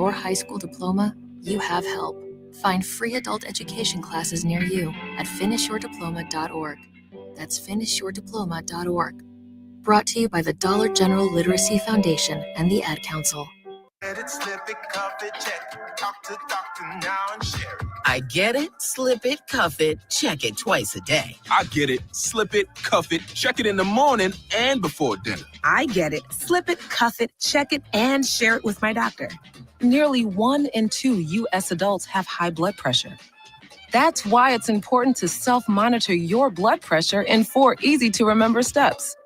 your high school diploma, you have help. Find free adult education classes near you at finishyourdiploma.org. That's finishyourdiploma.org. Brought to you by the Dollar General Literacy Foundation and the Ad Council. I get it, slip it, cuff it, check it twice a day. I get it, slip it, cuff it, check it in the morning and before dinner. I get it, slip it, cuff it, check it, and share it with my doctor. Nearly 1 in 2 U.S. adults have high blood pressure. That's why it's important to self-monitor your blood pressure in 4 easy-to-remember steps.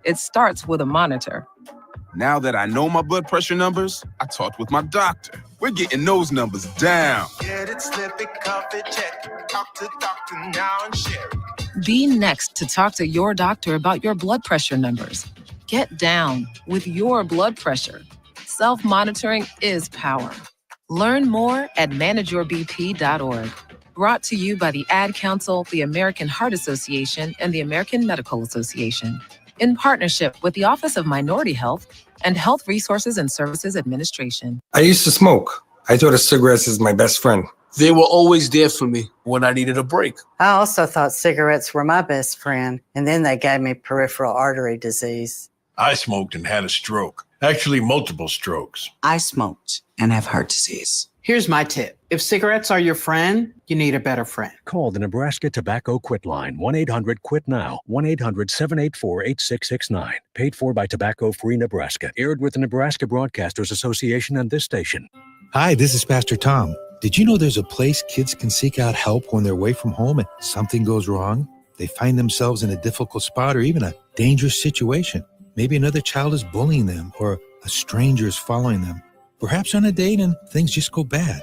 It starts with a monitor. Now that I know my blood pressure numbers, I talked with my doctor. We're getting those numbers down. Get it, slip it, cuff it, check it. Talk to doctor now and share it. Be next to talk to your doctor about your blood pressure numbers. Get down with your blood pressure. Self-monitoring is power. Learn more at manageyourbp.org. Brought to you by the Ad Council, the American Heart Association, and the American Medical Association, in partnership with the Office of Minority Health and Health Resources and Services Administration. I used to smoke. I thought of cigarettes as my best friend. They were always there for me when I needed a break. I also thought cigarettes were my best friend, and then they gave me peripheral artery disease. I smoked and had a stroke. Actually, multiple strokes. I smoked and have heart disease. Here's my tip. If cigarettes are your friend, you need a better friend. Call the Nebraska Tobacco Quit Line, 1-800-QUIT-NOW, 1-800-784-8669. Paid for by Tobacco Free Nebraska. Aired with the Nebraska Broadcasters Association and this station. Hi, this is Pastor Tom. Did you know there's a place kids can seek out help when they're away from home and something goes wrong? They find themselves in a difficult spot or even a dangerous situation. Maybe another child is bullying them or a stranger is following them. Perhaps on a date and things just go bad.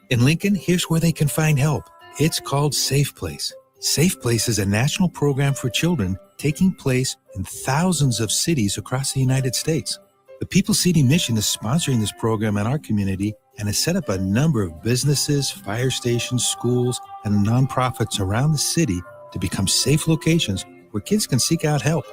In Lincoln, here's where they can find help. It's called Safe Place. Safe Place is a national program for children taking place in thousands of cities across the United States. The People City Mission is sponsoring this program in our community and has set up a number of businesses, fire stations, schools, and nonprofits around the city to become safe locations where kids can seek out help.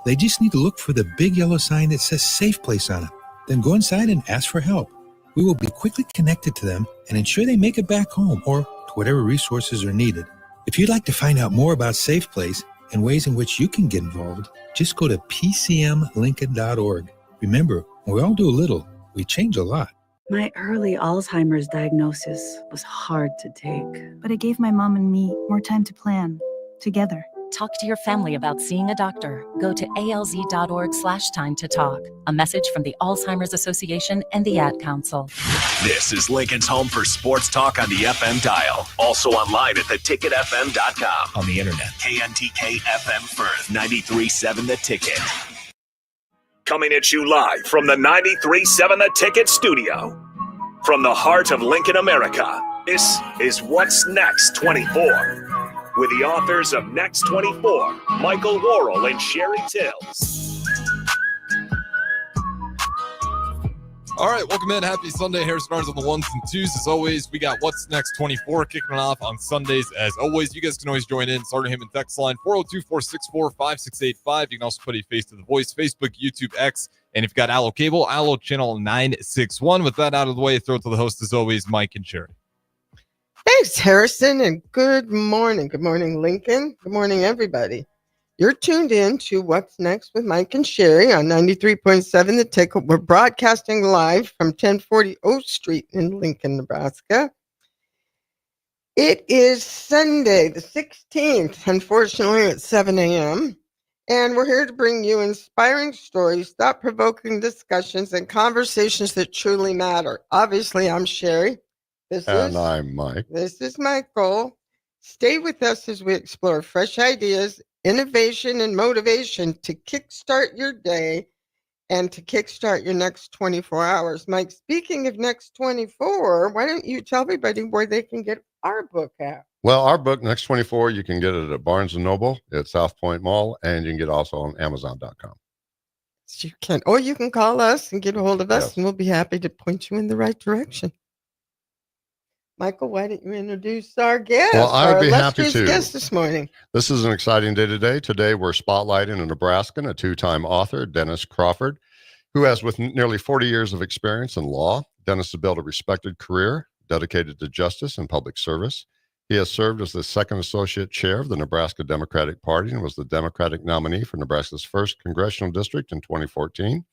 They just need to look for the big yellow sign that says Safe Place on it. Then go inside and ask for help. We will be quickly connected to them and ensure they make it back home or to whatever resources are needed. If you'd like to find out more about Safe Place and ways in which you can get involved, just go to pcmlincoln.org. Remember, when we all do a little, we change a lot. My early Alzheimer's diagnosis was hard to take, but it gave my mom and me more time to plan together. Talk to your family about seeing a doctor. Go to alz.org/time to talk. A message from the Alzheimer's Association and the Ad Council. This is Lincoln's home for sports talk on the FM dial. Also online at theticketfm.com. On the internet, KNTK FM Firth, 93.7 The Ticket. Coming at you live from the 93.7 The Ticket studio. From the heart of Lincoln, America, this is What's Next 24. With the authors of Next 24, Michael Worrell and Sherry Tills. All right, welcome in. Happy Sunday. Harrison Arns on the ones and twos. As always, we got What's Next 24 kicking it off on Sundays. As always, you guys can always join in. Starting him in text line 402-464-5685. You can also put a face to the voice, Facebook, YouTube, X. And if you've got Allo Cable, Allo Channel 961. With that out of the way, throw it to the host as always, Mike and Sherry. Thanks, Harrison, and good morning. Good morning, Lincoln. Good morning, everybody. You're tuned in to What's Next with Mike and Sherry on 93.7 The Ticket. We're broadcasting live from 1040 O Street in Lincoln, Nebraska. It is Sunday, the 16th, unfortunately, at 7 a.m., and we're here to bring you inspiring stories, thought-provoking discussions, and conversations that truly matter. Obviously, I'm Sherry. I'm Mike. This is Michael. Stay with us as we explore fresh ideas, innovation, and motivation to kickstart your day and to kickstart your next 24 hours. Mike, speaking of next 24, why don't you tell everybody where they can get our book at? Well, our book, Next 24, you can get it at Barnes & Noble at South Point Mall, and you can get it also on Amazon.com. You can, or you can call us and get a hold of us, and we'll be happy to point you in the right direction. Michael, why don't you introduce our guest? Well, I would be happy to. Guest this morning. This is an exciting day today. Today, we're spotlighting a Nebraskan, a two-time author, Dennis Crawford, who has with nearly 40 years of experience in law, Dennis has built a respected career dedicated to justice and public service. He has served as the second associate chair of the Nebraska Democratic Party and was the Democratic nominee for Nebraska's 1st congressional district in 2014.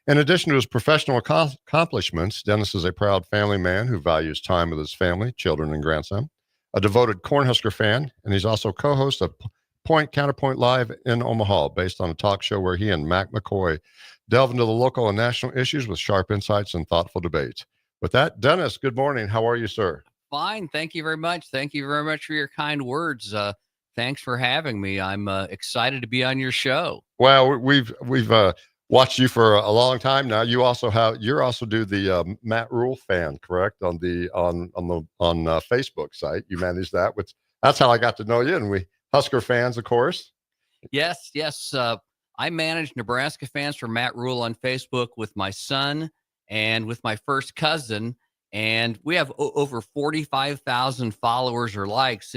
In addition to his professional accomplishments, Dennis is a proud family man who values time with his family, children, and grandson, a devoted Cornhusker fan, and he's also co-host of Point Counterpoint Live in Omaha, based on a talk show where he and Mac McCoy delve into the local and national issues with sharp insights and thoughtful debates. With that, Dennis, good morning. How are you, sir? Fine. Thank you very much. Thank you very much for your kind words. Thanks for having me. I'm excited to be on your show. Well, we've watched you for a long time now. You're also do the Matt Rule fan, correct? On the Facebook site, you manage that. That's how I got to know you, and we Husker fans, of course. Yes. I manage Nebraska fans for Matt Rule on Facebook with my son and with my first cousin. And we have over 45,000 followers or likes.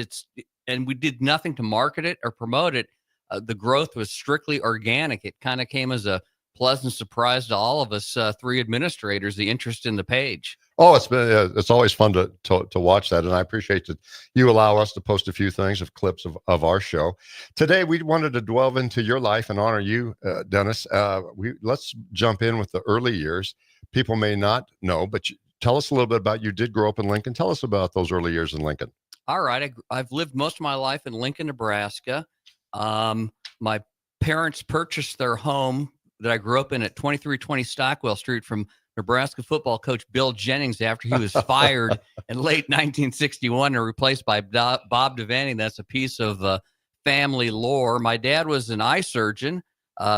And we did nothing to market it or promote it. The growth was strictly organic. It kind of came as a pleasant surprise to all of us, 3 administrators, the interest in the page. Oh, it's always fun to watch that, and I appreciate that you allow us to post a few things of clips of our show. Today, we wanted to delve into your life and honor you, Dennis. Let's jump in with the early years. People may not know, but tell us a little bit about, you did grow up in Lincoln. Tell us about those early years in Lincoln. All right. I've lived most of my life in Lincoln, Nebraska. My parents purchased their home that I grew up in at 2320 Stockwell Street from Nebraska football coach Bill Jennings after he was fired in late 1961 and replaced by Bob Devaney. That's a piece of family lore. My dad was an eye surgeon,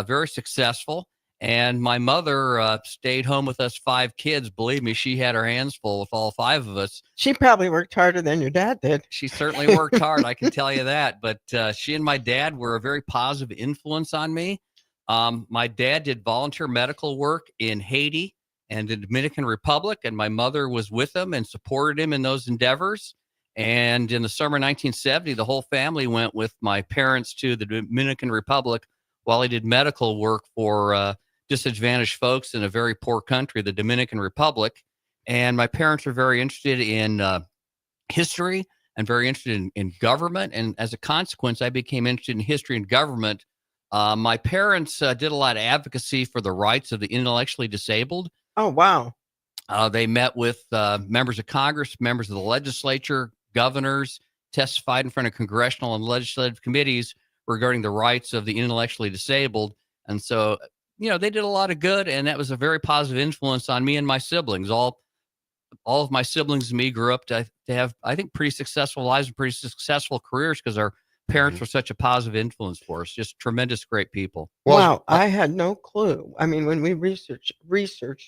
very successful. And my mother stayed home with us 5 kids. Believe me, she had her hands full with all 5 of us. She probably worked harder than your dad did. She certainly worked hard, I can tell you that. But she and my dad were a very positive influence on me. My dad did volunteer medical work in Haiti and the Dominican Republic, and my mother was with him and supported him in those endeavors. And in the summer of 1970, the whole family went with my parents to the Dominican Republic while he did medical work for disadvantaged folks in a very poor country, the Dominican Republic. And my parents were very interested in history and very interested in government. And as a consequence, I became interested in history and government. My parents did a lot of advocacy for the rights of the intellectually disabled. Oh, wow. They met with members of Congress, members of the legislature, governors, testified in front of congressional and legislative committees regarding the rights of the intellectually disabled. And so, they did a lot of good, and that was a very positive influence on me and my siblings. All of my siblings and me grew up to have, I think, pretty successful lives and pretty successful careers because our parents were such a positive influence for us. Just tremendous, great people. Wow, I had no clue. I mean, when we researched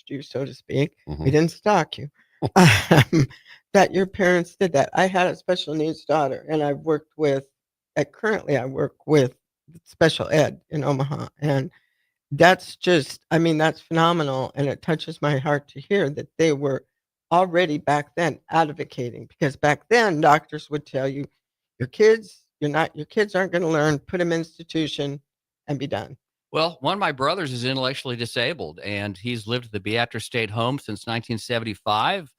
you, so to speak, we didn't stalk you, that your parents did that. I had a special needs daughter, and I work with special ed in Omaha, and that's that's phenomenal, and it touches my heart to hear that they were already back then advocating, because back then doctors would tell you, your kids aren't going to learn, put them in institution and be done. Well, one of my brothers is intellectually disabled, and he's lived at the Beatrice State Home since 1975.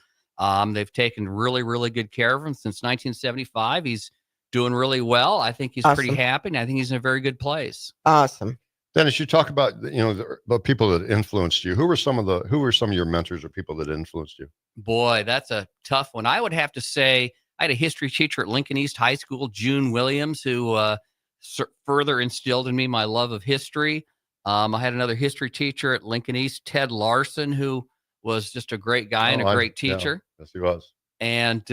They've taken really, really good care of him since 1975. He's doing really well. I think he's pretty happy, and I think he's in a very good place. Awesome. Dennis, you talk about the people that influenced you. Who were some of your mentors or people that influenced you? Boy, that's a tough one. I would have to say I had a history teacher at Lincoln East High School, June Williams, who further instilled in me my love of history. I had another history teacher at Lincoln East, Ted Larson, who was just a great guy and a great teacher. Yes, he was. And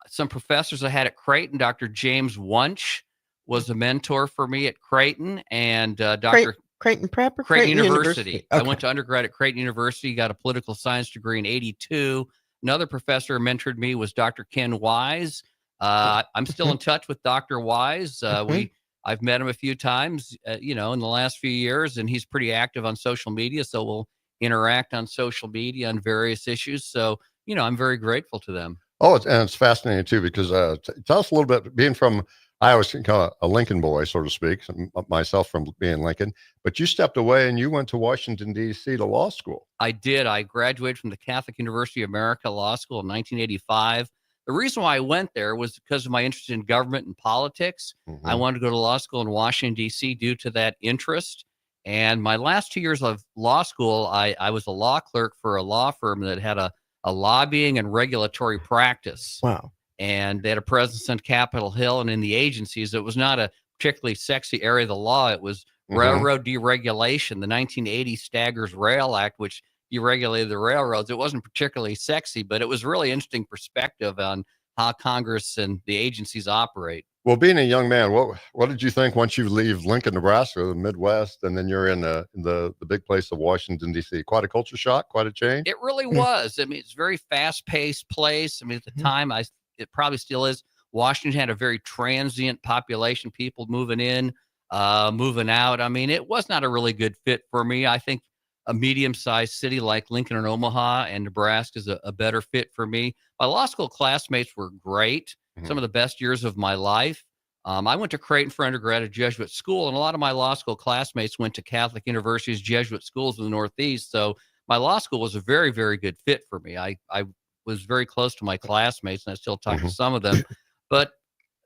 some professors I had at Creighton, Dr. James Wunsch was a mentor for me at Creighton, and Dr. Creighton Prep or Creighton University. Okay. I went to undergrad at Creighton University, got a political science degree in 1982. Another professor who mentored me was Dr. Ken Wise. I'm still in touch with Dr. Wise. I've met him a few times, in the last few years, and he's pretty active on social media. So we'll interact on social media on various issues. So, I'm very grateful to them. Oh, and it's fascinating too, because tell us a little bit, being from I was kind of a Lincoln boy, so to speak, myself from being Lincoln. But you stepped away and you went to Washington, D.C. to law school. I did. I graduated from the Catholic University of America Law School in 1985. The reason why I went there was because of my interest in government and politics. I wanted to go to law school in Washington, D.C. due to that interest. And my last 2 years of law school, I was a law clerk for a law firm that had a lobbying and regulatory practice. Wow. And they had a presence on Capitol Hill and in the agencies. It was not a particularly sexy area of the law. It was railroad deregulation, the 1980 Staggers Rail Act, which deregulated the railroads. It wasn't particularly sexy, but it was really interesting perspective on how Congress and the agencies operate. Well, being a young man, what did you think once you leave Lincoln, Nebraska, the Midwest, and then you're in the big place of Washington, D.C.? Quite a culture shock, quite a change? It really was. I mean, it's a very fast-paced place. I mean, at the time, it probably still is. Washington had a very transient population, people moving in, moving out. I mean, it was not a really good fit for me. I think a medium-sized city like Lincoln and Omaha and Nebraska is a better fit for me. My law school classmates were great. Some of the best years of my life. I went to Creighton for undergrad at Jesuit school, and a lot of my law school classmates went to Catholic universities, Jesuit schools in the Northeast. So my law school was a very, very good fit for me. I was very close to my classmates, and I still talk to some of them. But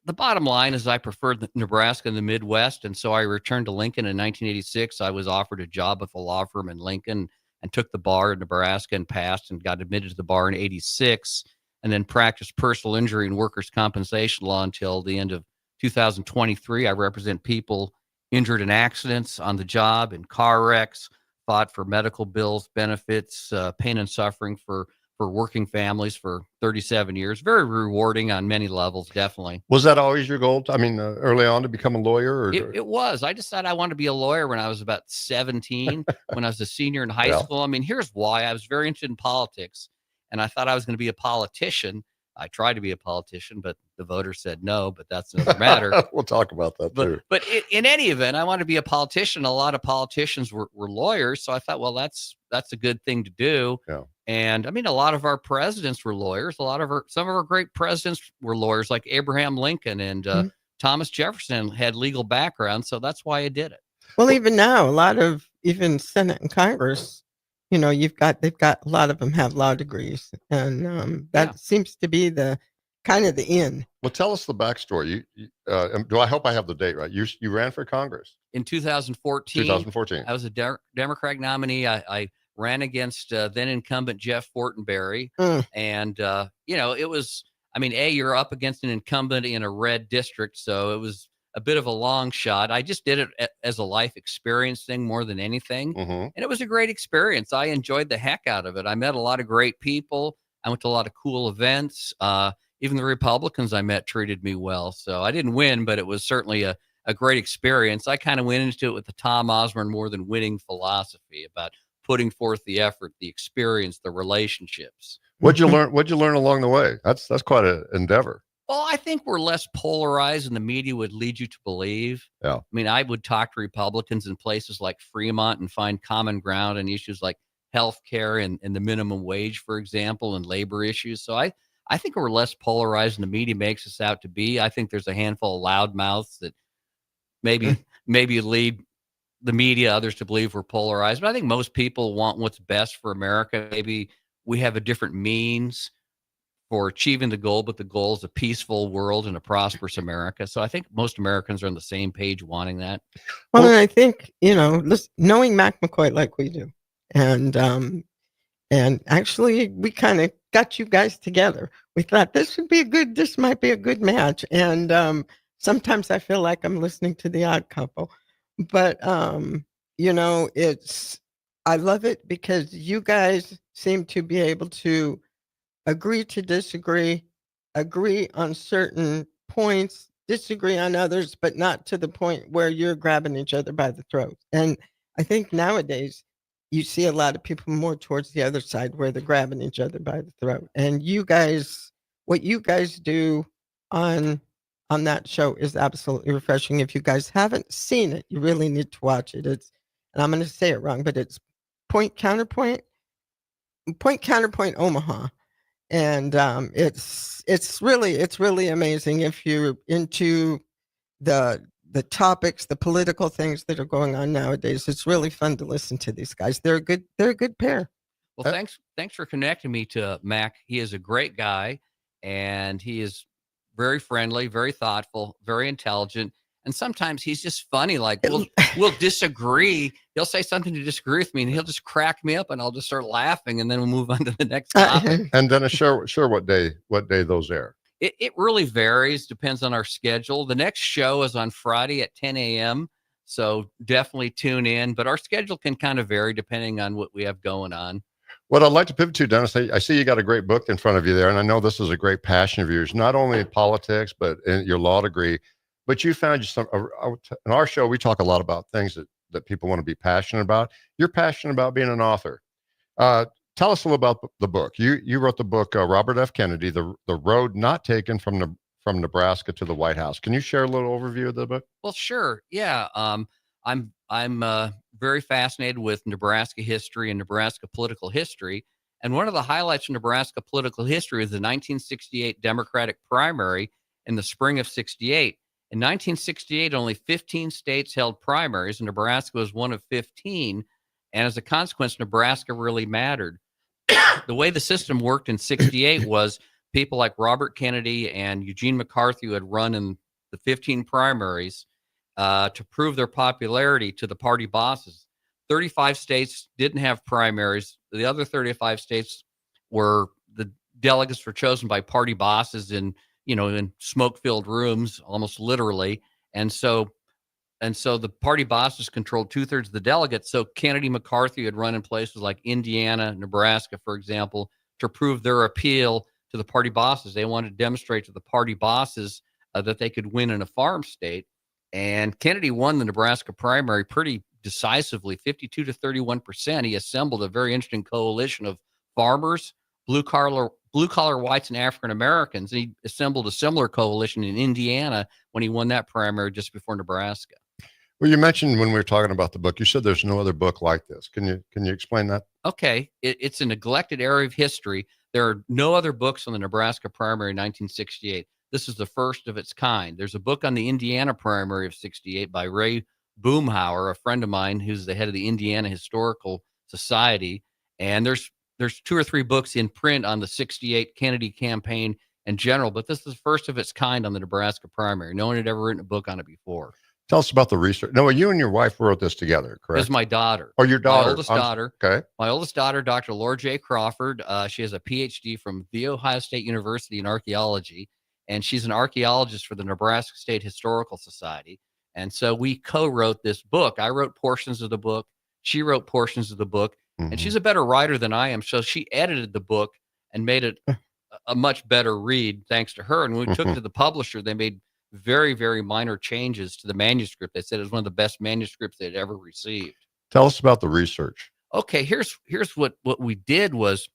the bottom line is I preferred Nebraska and the Midwest, and so I returned to Lincoln in 1986. I was offered a job with a law firm in Lincoln and took the bar in Nebraska and passed and got admitted to the bar in 86, and then practiced personal injury and workers' compensation law until the end of 2023. I represent people injured in accidents on the job, in car wrecks, fought for medical bills, benefits, pain and suffering for working families for 37 years. Very rewarding on many levels, definitely. Was that always your goal? Early on to become a lawyer? Or? It was. I decided I wanted to be a lawyer when I was about 17, when I was a senior in high school. I mean, here's why. I was very interested in politics, and I thought I was going to be a politician. I tried to be a politician, but the voters said no, but that's another matter. We'll talk about that too. But in any event, I wanted to be a politician. A lot of politicians were lawyers. So I thought, well, that's a good thing to do. Yeah. And I mean, a lot of our presidents were lawyers. Some of our great presidents were lawyers, like Abraham Lincoln and Thomas Jefferson had legal backgrounds. So that's why I did it. Well, even now, a lot of even Senate and Congress, they've got a lot of them have law degrees, and that seems to be the kind of the end. Well, tell us the backstory. I hope I have the date right? You ran for Congress in 2014. 2014. I was a Democratic nominee. I ran against then incumbent Jeff Fortenberry, and it was. I mean, you're up against an incumbent in a red district, so it was a bit of a long shot. I just did it as a life experience thing more than anything. And it was a great experience. I enjoyed the heck out of it. I met a lot of great people. I went to a lot of cool events. Even the Republicans I met treated me well. So I didn't win, but it was certainly a great experience. I kind of went into it with the Tom Osborne more than winning philosophy about putting forth the effort, the experience, the relationships. What'd you learn along the way? That's quite an endeavor. Well, I think we're less polarized than the media would lead you to believe. Yeah. I mean, I would talk to Republicans in places like Fremont and find common ground on issues like health care and the minimum wage, for example, and labor issues. So I think we're less polarized than the media makes us out to be. I think there's a handful of loudmouths that maybe lead the media, others to believe we're polarized. But I think most people want what's best for America. Maybe we have a different means for achieving the goal, but the goal is a peaceful world and a prosperous America. So I think most Americans are on the same page wanting that. Well, and I think, knowing Mac McCoy like we do, and actually we kind of got you guys together. We thought this might be a good match. And sometimes I feel like I'm listening to The Odd Couple, but I love it because you guys seem to be able to agree to disagree, agree on certain points, disagree on others, but not to the point where you're grabbing each other by the throat. And I think nowadays you see a lot of people more towards the other side where they're grabbing each other by the throat. And you guys, what you guys do on that show is absolutely refreshing. If you guys haven't seen it, you really need to watch it. And I'm going to say it wrong, but it's Point Counterpoint Omaha. And it's really amazing if you're into the topics, the political things that are going on nowadays. It's really fun to listen to these guys. They're a good pair. Well, thanks for connecting me to Mac. He is a great guy, and he is very friendly, very thoughtful, very intelligent, and sometimes he's just funny. Like we'll disagree. He'll say something to disagree with me, and he'll just crack me up, and I'll just start laughing, and then we'll move on to the next topic. And then share what day those air. It really varies, depends on our schedule. The next show is on Friday at 10 a.m., so definitely tune in. But our schedule can kind of vary depending on what we have going on. What I'd like to pivot to, Dennis, I see you got a great book in front of you there, and I know this is a great passion of yours, not only politics, but in your law degree. But you found in our show, we talk a lot about things that people want to be passionate about. You're passionate about being an author. Tell us a little about the book. You wrote the book, Robert F. Kennedy, the road not taken from Nebraska to the White House. Can you share a little overview of the book? Well, sure. Yeah. I'm very fascinated with Nebraska history and Nebraska political history. And one of the highlights of Nebraska political history is the 1968 Democratic primary in the spring of 68. In 1968, only 15 states held primaries, and Nebraska was one of 15. And as a consequence, Nebraska really mattered. The way the system worked in 68 was people like Robert Kennedy and Eugene McCarthy, who had run in the 15 primaries, to prove their popularity to the party bosses. 35 states didn't have primaries. The other 35 states were the delegates were chosen by party bosses in smoke-filled rooms, almost literally. And so the party bosses controlled 2/3 of the delegates. So Kennedy, McCarthy had run in places like Indiana, Nebraska, for example, to prove their appeal to the party bosses. They wanted to demonstrate to the party bosses that they could win in a farm state. And Kennedy won the Nebraska primary pretty decisively, 52 to 31%. He assembled a very interesting coalition of farmers, blue collar whites, and African Americans. He assembled a similar coalition in Indiana when he won that primary just before Nebraska. Well, you mentioned when we were talking about the book, you said there's no other book like this. Can you explain that? Okay. It's a neglected area of history. There are no other books on the Nebraska primary in 1968. This is the first of its kind. There's a book on the Indiana primary of 68 by Ray Boomhauer, a friend of mine who's the head of the Indiana Historical Society. And there's 2 or 3 books in print on the 68 Kennedy campaign in general, but this is the first of its kind on the Nebraska primary. No one had ever written a book on it before. Tell us about the research. No, you and your wife wrote this together, correct? This is my daughter. Oh, your daughter. My oldest daughter. Okay. My oldest daughter, Dr. Laura J. Crawford. She has a PhD from The Ohio State University in archaeology, and she's an archaeologist for the Nebraska State Historical Society. And so we co-wrote this book. I wrote portions of the book. She wrote portions of the book. And she's a better writer than I am. So she edited the book and made it a much better read thanks to her. And when we took it to the publisher, they made very, very minor changes to the manuscript. They said it was one of the best manuscripts they'd ever received. Tell us about the research. Okay, here's what we did was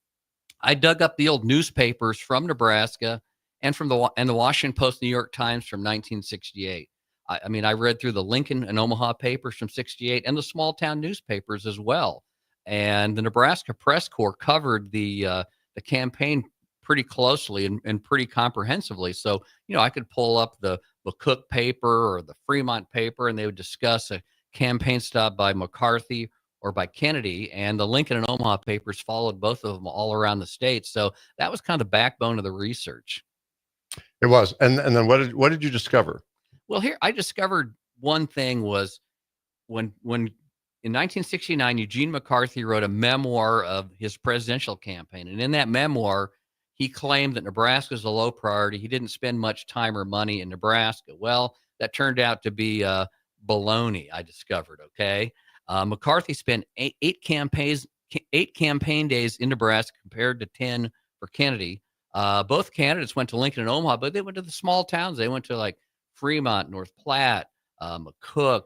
I dug up the old newspapers from Nebraska and from the Washington Post, New York Times from 1968. I mean, I read through the Lincoln and Omaha papers from 68 and the small town newspapers as well. And the Nebraska Press Corps covered the campaign pretty closely and pretty comprehensively. So, I could pull up the McCook paper or the Fremont paper, and they would discuss a campaign stop by McCarthy or by Kennedy. And the Lincoln and Omaha papers followed both of them all around the state. So that was kind of the backbone of the research. It was. And then what did you discover? Well, here I discovered one thing was when in 1969, Eugene McCarthy wrote a memoir of his presidential campaign. And in that memoir, he claimed that Nebraska is a low priority. He didn't spend much time or money in Nebraska. Well, that turned out to be baloney, I discovered, okay? McCarthy spent eight campaign days in Nebraska compared to 10 for Kennedy. Both candidates went to Lincoln and Omaha, but they went to the small towns. They went to like Fremont, North Platte, McCook,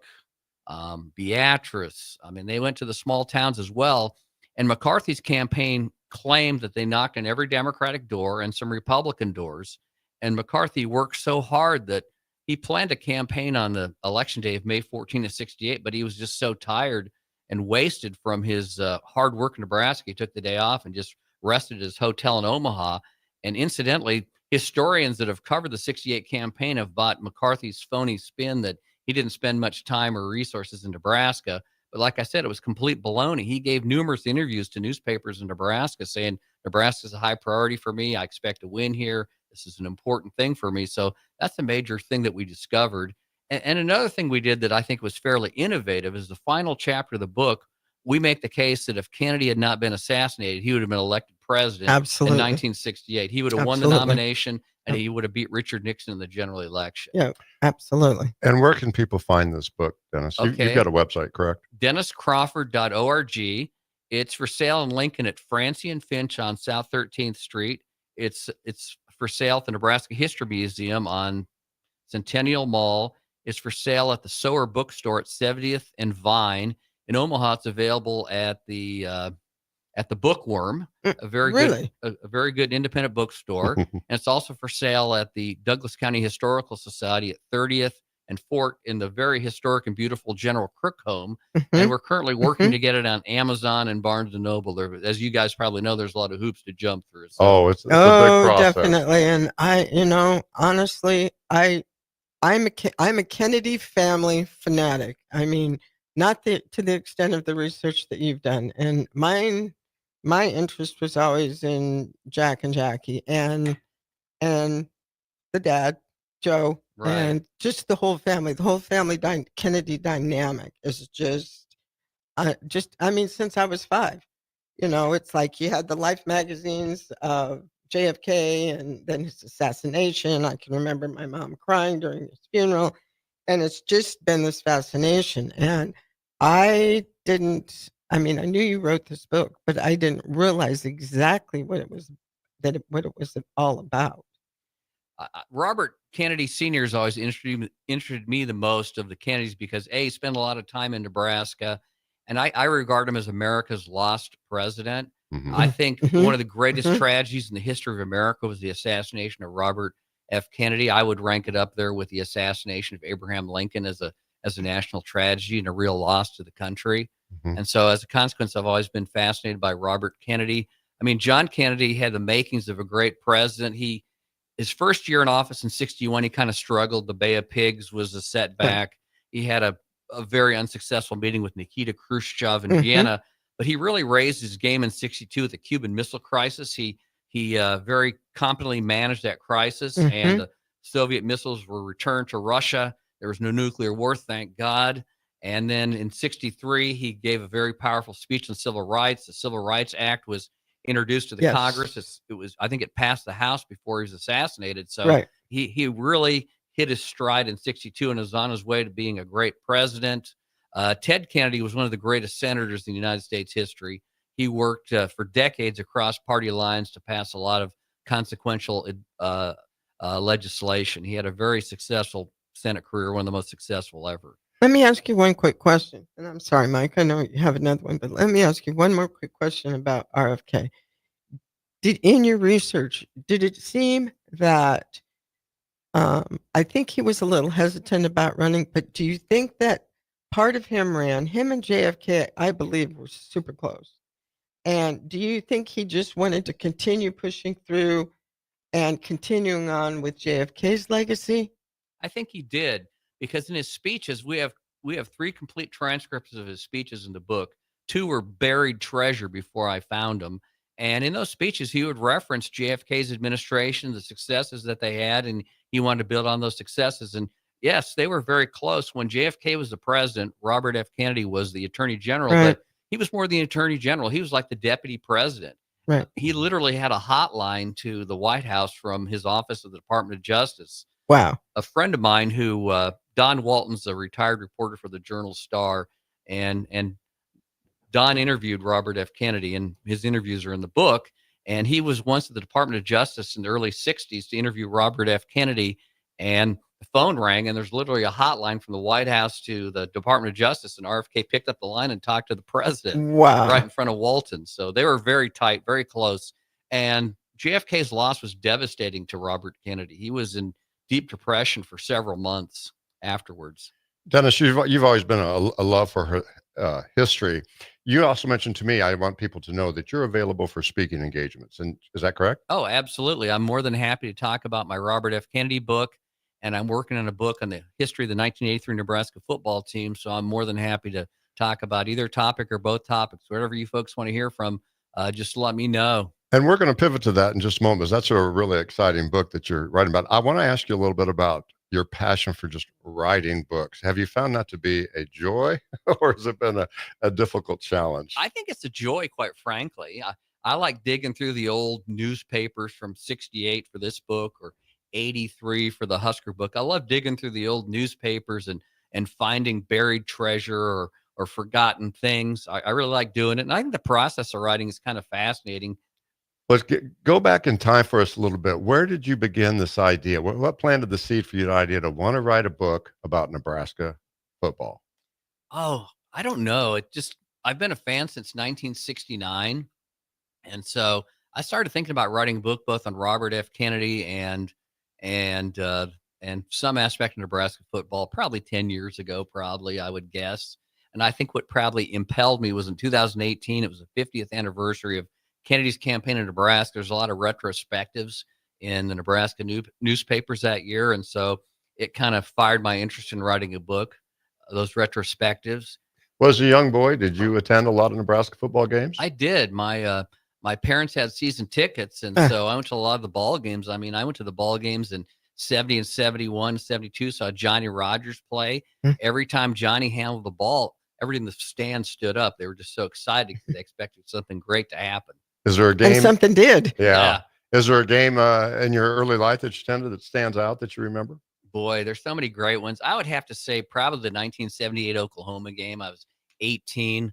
Beatrice. I mean, they went to the small towns as well. And McCarthy's campaign claimed that they knocked on every Democratic door and some Republican doors. And McCarthy worked so hard that he planned a campaign on the election day of May 14 of 68, but he was just so tired and wasted from his hard work in Nebraska. He took the day off and just rested at his hotel in Omaha. And incidentally, historians that have covered the 68 campaign have bought McCarthy's phony spin that he didn't spend much time or resources in Nebraska. But like I said, it was complete baloney. He gave numerous interviews to newspapers in Nebraska saying, Nebraska is a high priority for me. I expect to win here. This is an important thing for me. So that's a major thing that we discovered. And another thing we did that I think was fairly innovative is the final chapter of the book. We make the case that if Kennedy had not been assassinated, he would have been elected president Absolutely. in 1968. He would have won the Absolutely. nomination, and he would have beat Richard Nixon in the general election. Yeah, absolutely. And where can people find this book, Dennis? You've got a website, correct? DennisCrawford.org. It's for sale in Lincoln at Francie and Finch on South 13th Street. It's for sale at the Nebraska History Museum on Centennial Mall. It's for sale at the Sower Bookstore at 70th and Vine. In Omaha, it's available at the Bookworm, a very good independent bookstore. And it's also for sale at the Douglas County Historical Society at 30th and Fort in the very historic and beautiful General Crook home. And we're currently working to get it on Amazon and Barnes and Noble. There, as you guys probably know, there's a lot of hoops to jump through. So. It's a big process. Definitely. And honestly, I'm a Kennedy family fanatic. I mean, not to the extent of the research that you've done. And my interest was always in Jack and Jackie and the dad, Joe, Right. and just the whole family. The whole family Kennedy dynamic is just, since I was 5, it's like you had the Life magazines of JFK and then his assassination. I can remember my mom crying during his funeral, and it's just been this fascination. And I knew you wrote this book, but I didn't realize exactly what it was all about. Robert Kennedy Sr. has always interested me the most of the Kennedys because he spent a lot of time in Nebraska, and I regard him as America's lost president. I think one of the greatest tragedies in the history of America was the assassination of Robert F. Kennedy. I would rank it up there with the assassination of Abraham Lincoln as a national tragedy and a real loss to the country. And so as a consequence, I've always been fascinated by Robert Kennedy. I mean, John Kennedy had the makings of a great president. His first year in office in 61, he kind of struggled. The Bay of Pigs was a setback. He had a very unsuccessful meeting with Nikita Khrushchev in Vienna, but he really raised his game in 62 with the Cuban Missile Crisis. He very competently managed that crisis, and the Soviet missiles were returned to Russia. There was no nuclear war, thank God. And then in 63, he gave a very powerful speech on civil rights. The Civil Rights Act was introduced to the Congress. I think it passed the House before he was assassinated. So he really hit his stride in 62 and is on his way to being a great president. Ted Kennedy was one of the greatest senators in the United States history. He worked for decades across party lines to pass a lot of consequential legislation. He had a very successful Senate career, one of the most successful ever. Let me ask you one quick question. And I'm sorry, Mike, I know you have another one, but let me ask you one more quick question about RFK. In your research, did it seem that I think he was a little hesitant about running, but do you think that part of him and JFK, I believe, were super close? And do you think he just wanted to continue pushing through and continuing on with JFK's legacy? I think he did, because in his speeches, we have 3 complete transcripts of his speeches in the book. 2 were buried treasure before I found them. And in those speeches, he would reference JFK's administration, the successes that they had, and he wanted to build on those successes. And yes, they were very close. When JFK was the president, Robert F. Kennedy was the attorney general, but he was more the attorney general. He was like the deputy president. Right. He literally had a hotline to the White House from his office of the Department of Justice. Wow. A friend of mine who, Don Walton's a retired reporter for the Journal-Star, and Don interviewed Robert F. Kennedy, and his interviews are in the book. And he was once at the Department of Justice in the early 60s to interview Robert F. Kennedy, and the phone rang, and there's literally a hotline from the White House to the Department of Justice, and RFK picked up the line and talked to the president right in front of Walton. So they were very tight, very close. And JFK's loss was devastating to Robert Kennedy. He was in deep depression for several months afterwards. Dennis, you've always been a love for her, history. You also mentioned to me, I want people to know that you're available for speaking engagements. And is that correct? Oh, absolutely. I'm more than happy to talk about my Robert F. Kennedy book, and I'm working on a book on the history of the 1983 Nebraska football team. So I'm more than happy to talk about either topic or both topics. Whatever you folks want to hear from, just let me know. And we're going to pivot to that in just a moment. That's a really exciting book that you're writing about. I want to ask you a little bit about your passion for just writing books. Have you found that to be a joy or has it been a difficult challenge? I think it's a joy, quite frankly. I like digging through the old newspapers from 68 for this book or 83 for the Husker book. I love digging through the old newspapers and finding buried treasure or forgotten things. I really like doing it. And I think the process of writing is kind of fascinating. Let's go back in time for us a little bit. Where did you begin this idea? What planted the seed for you, the idea to want to write a book about Nebraska football? Oh, I don't know. I've been a fan since 1969. And so I started thinking about writing a book both on Robert F. Kennedy and some aspect of Nebraska football, probably 10 years ago, I would guess. And I think what probably impelled me was in 2018, it was the 50th anniversary of Kennedy's campaign in Nebraska. There's a lot of retrospectives in the Nebraska newspapers that year. And so it kind of fired my interest in writing a book, those retrospectives. Well, as a young boy, did you attend a lot of Nebraska football games? I did. My parents had season tickets, and so I went to a lot of the ball games. I mean, I went to the ball games in 70 and 71, 72, saw Johnny Rodgers play. Every time Johnny handled the ball, everybody in the stand stood up. They were just so excited because they expected something great to happen. Is there a game? And something did. Yeah. Is there a game in your early life that you attended that stands out that you remember? Boy, there's so many great ones. I would have to say probably the 1978 Oklahoma game. I was 18.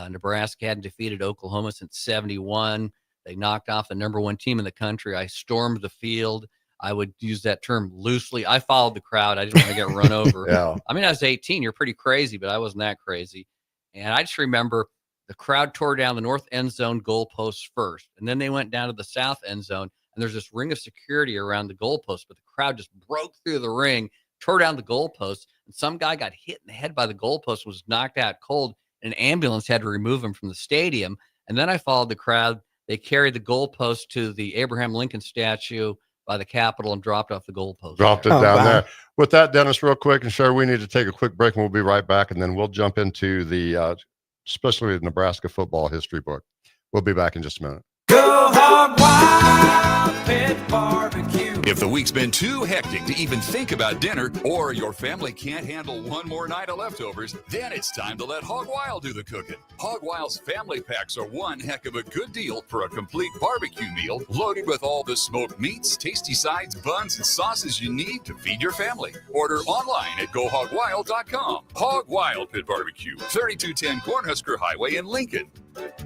Nebraska hadn't defeated Oklahoma since 71. They knocked off the number one team in the country. I stormed the field. I would use that term loosely. I followed the crowd. I didn't want to get run over. Yeah. I mean, I was 18. You're pretty crazy, but I wasn't that crazy. And I just remember the crowd tore down the north end zone goalposts first, and then they went down to the south end zone, and there's this ring of security around the goalpost, but the crowd just broke through the ring, tore down the goalpost, and some guy got hit in the head by the goalpost, was knocked out cold. An ambulance had to remove him from the stadium. And then I followed the crowd. They carried the goalpost to the Abraham Lincoln statue by the Capitol and dropped off the goalpost. Dropped it down there. With that, Dennis, real quick, and Sherry, we need to take a quick break, and we'll be right back, and then we'll jump into the especially the Nebraska football history book. We'll be back in just a minute. Go Hog Wild Pit Barbecue. If the week's been too hectic to even think about dinner, or your family can't handle one more night of leftovers, then it's time to let Hog Wild do the cooking. Hog Wild's family packs are one heck of a good deal for a complete barbecue meal loaded with all the smoked meats, tasty sides, buns, and sauces you need to feed your family. Order online at GoHogWild.com. Hog Wild Pit Barbecue, 3210 Cornhusker Highway in Lincoln.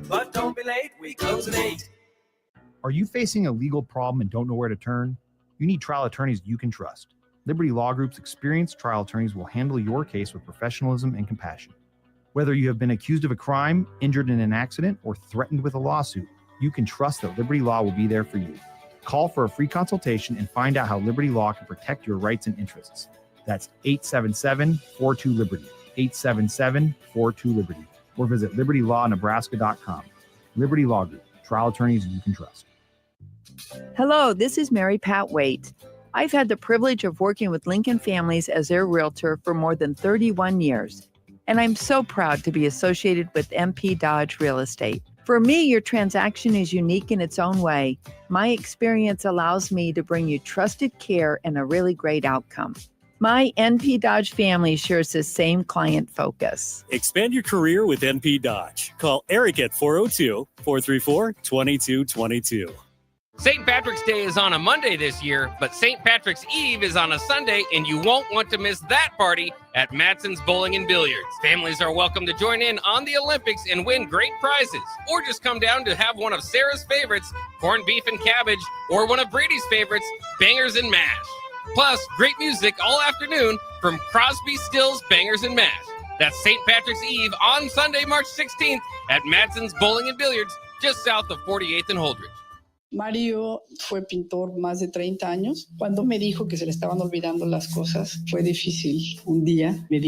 But don't be late, we close at 8. Are you facing a legal problem and don't know where to turn? You need trial attorneys you can trust. Liberty Law Group's experienced trial attorneys will handle your case with professionalism and compassion. Whether you have been accused of a crime, injured in an accident, or threatened with a lawsuit, you can trust that Liberty Law will be there for you. Call for a free consultation and find out how Liberty Law can protect your rights and interests. That's 877-42-LIBERTY, 877-42-LIBERTY, or visit libertylawnebraska.com. Liberty Law Group, trial attorneys you can trust. Hello, this is Mary Pat Waite. I've had the privilege of working with Lincoln families as their realtor for more than 31 years, and I'm so proud to be associated with MP Dodge Real Estate. For me, your transaction is unique in its own way. My experience allows me to bring you trusted care and a really great outcome. My NP Dodge family shares the same client focus. Expand your career with NP Dodge. Call Eric at 402-434-2222. St. Patrick's Day is on a Monday this year, but St. Patrick's Eve is on a Sunday, and you won't want to miss that party at Matson's Bowling and Billiards. Families are welcome to join in on the Olympics and win great prizes, or just come down to have one of Sarah's favorites, corned beef and cabbage, or one of Brady's favorites, bangers and mash. Plus, great music all afternoon from Crosby, Stills, Bangers and Mash. That's St. Patrick's Eve on Sunday, March 16th at Matson's Bowling and Billiards, just south of 48th and Holdridge. Mario fue pintor más de 30 años. Cuando me dijo que se le estaban olvidando las cosas, fue difícil. Un día me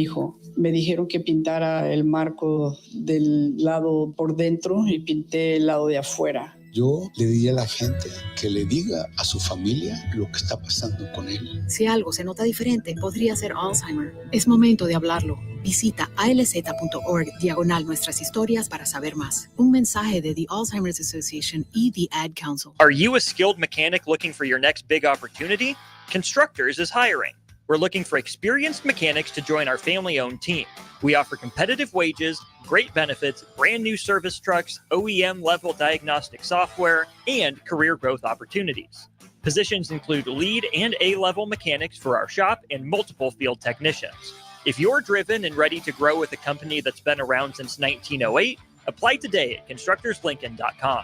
dijeron que pintara el marco del lado por dentro y pinté el lado de afuera. Yo le diría a la gente que le diga a su familia lo que está pasando con él. Si algo se nota diferente, podría ser Alzheimer. Es momento de hablarlo. Visita alz.org/nuestras historias para saber más. Un mensaje de The Alzheimer's Association y The Ad Council. Are you a skilled mechanic looking for your next big opportunity? Constructors is hiring. We're looking for experienced mechanics to join our family-owned team. We offer competitive wages, great benefits, brand new service trucks, OEM-level diagnostic software, and career growth opportunities. Positions include lead and A-level mechanics for our shop and multiple field technicians. If you're driven and ready to grow with a company that's been around since 1908, apply today at constructorslincoln.com.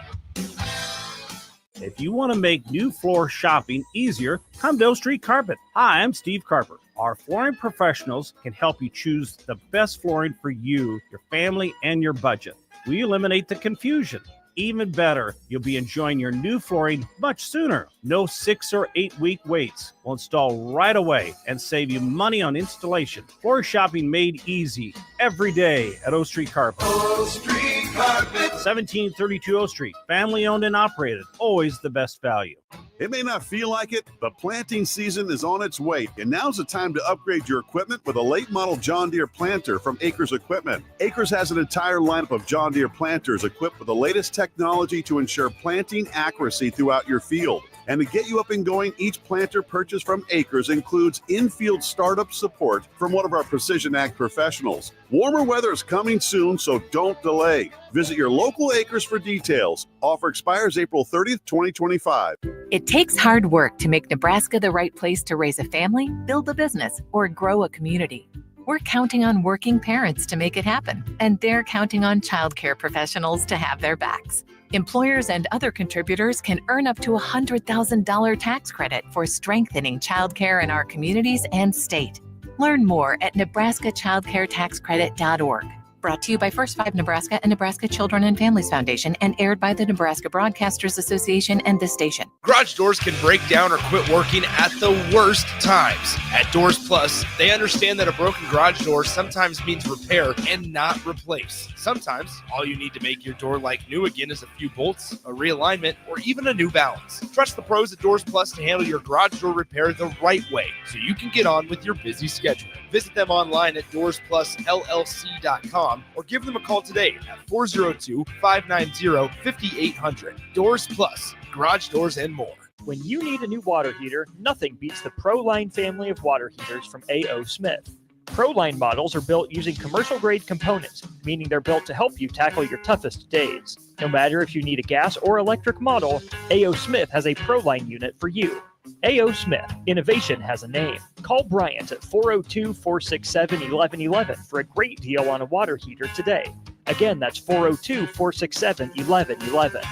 If you want to make new floor shopping easier, come to O Street Carpet. Hi, I'm Steve Carper. Our flooring professionals can help you choose the best flooring for you, your family, and your budget. We eliminate the confusion. Even better, you'll be enjoying your new flooring much sooner. No 6 or 8 week waits. We'll install right away and save you money on installation. Floor shopping made easy every day at O Street Carpet. O Street Carpet. 1732 O Street. Family owned and operated. Always the best value. It may not feel like it, but planting season is on its way, and now's the time to upgrade your equipment with a late model John Deere planter from Acres Equipment. Acres has an entire lineup of John Deere planters equipped with the latest technology to ensure planting accuracy throughout your field. And to get you up and going, each planter purchase from Acres includes in-field startup support from one of our Precision Ag professionals. Warmer weather is coming soon, so don't delay. Visit your local Acres for details. Offer expires April 30th, 2025. It takes hard work to make Nebraska the right place to raise a family, build a business, or grow a community. We're counting on working parents to make it happen, and they're counting on childcare professionals to have their backs. Employers and other contributors can earn up to a $100,000 tax credit for strengthening childcare in our communities and state. Learn more at nebraskachildcaretaxcredit.org. Brought to you by First 5 Nebraska and Nebraska Children and Families Foundation and aired by the Nebraska Broadcasters Association and this station. Garage doors can break down or quit working at the worst times. At Doors Plus, they understand that a broken garage door sometimes means repair and not replace. Sometimes all you need to make your door like new again is a few bolts, a realignment, or even a new balance. Trust the pros at Doors Plus to handle your garage door repair the right way so you can get on with your busy schedule. Visit them online at DoorsPlusLLC.com or give them a call today at 402-590-5800. Doors Plus, garage doors and more. When you need a new water heater, nothing beats the ProLine family of water heaters from A.O. Smith. ProLine models are built using commercial-grade components, meaning they're built to help you tackle your toughest days. No matter if you need a gas or electric model, A.O. Smith has a ProLine unit for you. A.O. Smith, innovation has a name. Call Bryant at 402-467-1111 for a great deal on a water heater today. Again, that's 402-467-1111.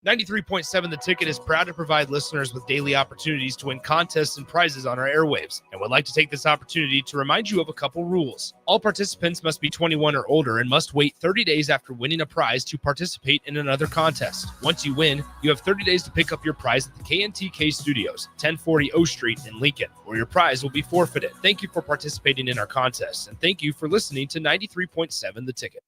93.7 The Ticket is proud to provide listeners with daily opportunities to win contests and prizes on our airwaves, and would like to take this opportunity to remind you of a couple rules. All participants must be 21 or older and must wait 30 days after winning a prize to participate in another contest. Once you win, you have 30 days to pick up your prize at the KNTK Studios, 1040 O Street in Lincoln, or your prize will be forfeited. Thank you for participating in our contests, and thank you for listening to 93.7 The Ticket.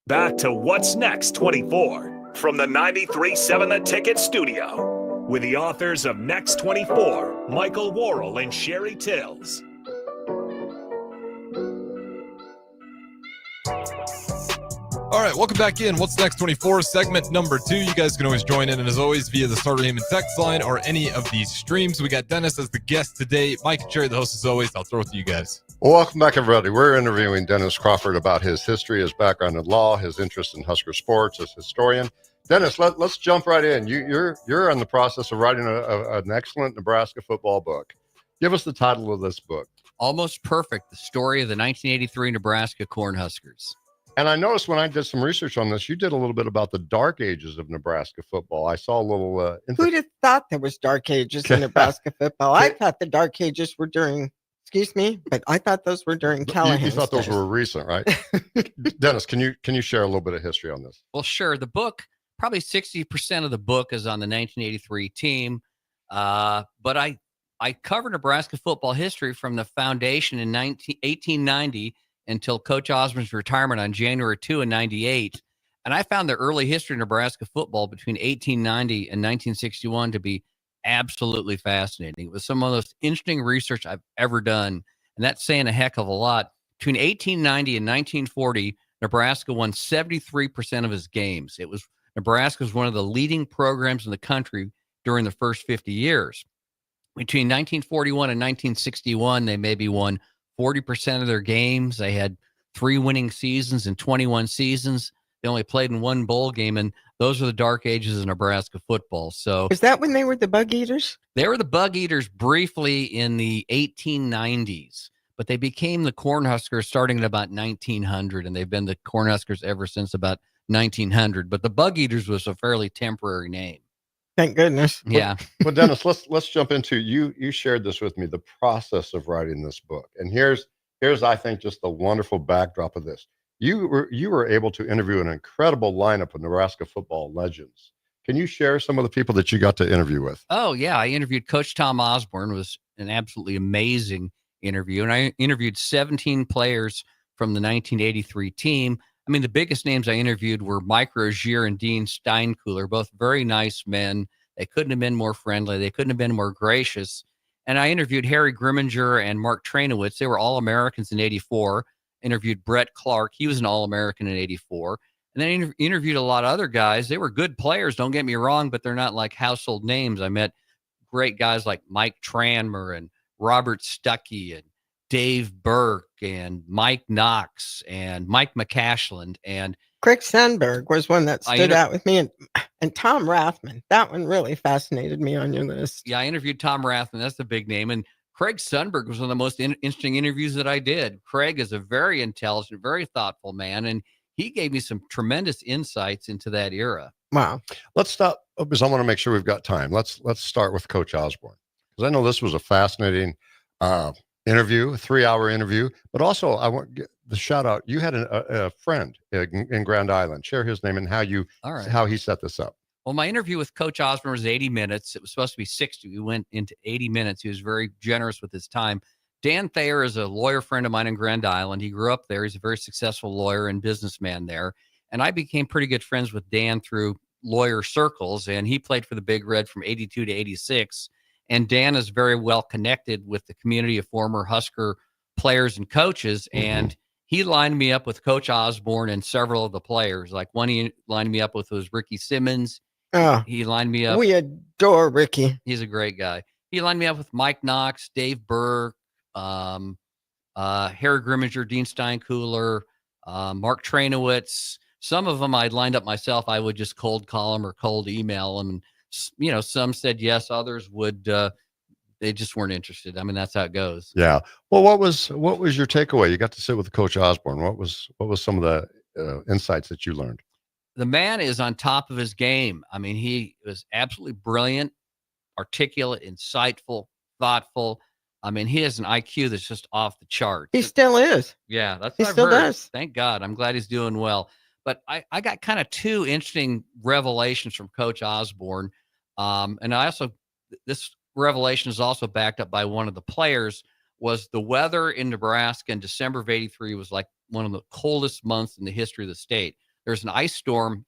Back to What's Next 24 from the 93.7 The Ticket studio with the authors of Next 24, Michael Worrell and Sherry Tills. All right, welcome back in. What's Next 24, segment number 2. You guys can always join in, and as always, via the Starter Heyman text line or any of these streams. We got Dennis as the guest today. Mike and Sherry, the host as always. I'll throw it to you guys. Well, welcome back, everybody. We're interviewing Dennis Crawford about his history, his background in law, his interest in Husker sports as historian. Dennis, let's jump right in. You're in the process of writing an excellent Nebraska football book. Give us the title of this book. Almost Perfect, the story of the 1983 Nebraska Cornhuskers. And I noticed when I did some research on this, you did a little bit about the dark ages of Nebraska football. I saw a little... Who'd have thought there was dark ages in Nebraska football? I thought the dark ages were during Excuse me, but I thought those were during You Callahan's thought those days. were recent, right? Dennis, can you share a little bit of history on this? Well, sure. The book, probably 60% of the book is on the 1983 team. But I covered Nebraska football history from the foundation in 1890 until Coach Osborne's retirement on January 2 in 98. And I found the early history of Nebraska football between 1890 and 1961 to be absolutely fascinating. It was some of the most interesting research I've ever done. And that's saying a heck of a lot. Between 1890 and 1940, Nebraska won 73% of his games. Nebraska was one of the leading programs in the country during the first 50 years. Between 1941 and 1961, they maybe won 40% of their games. They had 3 winning seasons in 21 seasons. They only played in 1 bowl game, and those are the dark ages of Nebraska football. So, is that when they were the Bug Eaters? They were the Bug Eaters briefly in the 1890s, but they became the Cornhuskers starting at about 1900, and they've been the Cornhuskers ever since about 1900. But the Bug Eaters was a fairly temporary name. Thank goodness. Yeah. Well, Dennis, let's jump into you shared this with me, the process of writing this book. And here's I think just the wonderful backdrop of this. You were able to interview an incredible lineup of Nebraska football legends. Can you share some of the people that you got to interview with? Oh, yeah. I interviewed Coach Tom Osborne. It was an absolutely amazing interview. And I interviewed 17 players from the 1983 team. I mean, the biggest names I interviewed were Mike Rozier and Dean Steinkuhler, both very nice men. They couldn't have been more friendly. They couldn't have been more gracious. And I interviewed Harry Grimminger and Mark Trainowitz. They were All-Americans in 84. Interviewed Brett Clark. He was an All-American in 84. And then interviewed a lot of other guys. They were good players, don't get me wrong, but they're not like household names. I met great guys like Mike Tranmer and Robert Stuckey and Dave Burke and Mike Knox and Mike McCashland. And Craig Sandberg was one that stood out with me. And Tom Rathman. That one really fascinated me on your list. Yeah, I interviewed Tom Rathman. That's the big name. And Craig Sundberg was one of the most interesting interviews that I did. Craig is a very intelligent, very thoughtful man, and he gave me some tremendous insights into that era. Wow. Let's stop because I want to make sure we've got time. Let's start with Coach Osborne, because I know this was a fascinating interview, a 3-hour interview, but also I want to get the shout out. You had a friend in Grand Island. Share his name and how he set this up. Well, my interview with Coach Osborne was 80 minutes. It was supposed to be 60. We went into 80 minutes. He was very generous with his time. Dan Thayer is a lawyer friend of mine in Grand Island. He grew up there. He's a very successful lawyer and businessman there. And I became pretty good friends with Dan through lawyer circles. And he played for the Big Red from 82 to 86. And Dan is very well connected with the community of former Husker players and coaches. Mm-hmm. And he lined me up with Coach Osborne and several of the players. Like one he lined me up with was Ricky Simmons. He lined me up. We adore Ricky. He's a great guy. He lined me up with Mike Knox, Dave Burke, Harry Grimminger, Dean Steinkuhler, Mark Trainowitz. Some of them I'd lined up myself. I would just cold call them or cold email them. And, some said yes, others would. They just weren't interested. I mean, that's how it goes. Yeah. Well, what was your takeaway? You got to sit with Coach Osborne. What was some of the insights that you learned? The man is on top of his game. I mean, he was absolutely brilliant, articulate, insightful, thoughtful. I mean, he has an IQ that's just off the chart. He still is. Yeah, that's he what I've still heard. Does. Thank God. I'm glad he's doing well. But I got kind of 2 interesting revelations from Coach Osborne. And this revelation is also backed up by one of the players, was the weather in Nebraska in December of 83 was like one of the coldest months in the history of the state. There's an ice storm,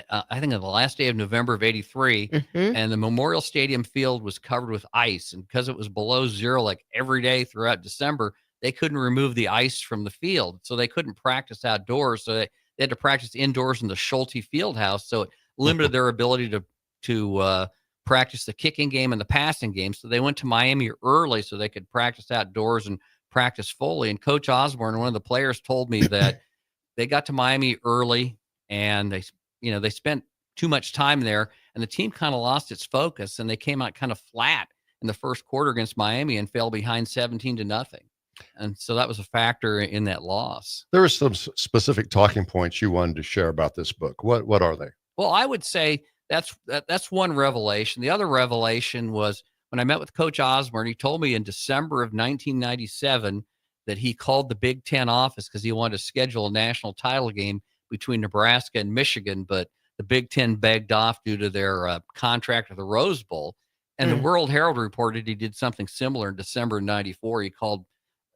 I think on the last day of November of 83, and the Memorial Stadium field was covered with ice. And because it was below zero, like every day throughout December, they couldn't remove the ice from the field. So they couldn't practice outdoors. So they had to practice indoors in the Schulte Field House. So it limited their ability to practice the kicking game and the passing game. So they went to Miami early so they could practice outdoors and practice fully. And Coach Osborne, one of the players, told me that they got to Miami early and they spent too much time there, and the team kind of lost its focus, and they came out kind of flat in the first quarter against Miami and fell behind 17-0. And so that was a factor in that loss. There were some specific talking points you wanted to share about this book. What are they? Well, I would say that's one revelation. The other revelation was when I met with Coach Osborne, he told me in December of 1997 that he called the Big Ten office because he wanted to schedule a national title game between Nebraska and Michigan, but the Big Ten begged off due to their contract with the Rose Bowl. And the World Herald reported he did something similar in December of 94. He called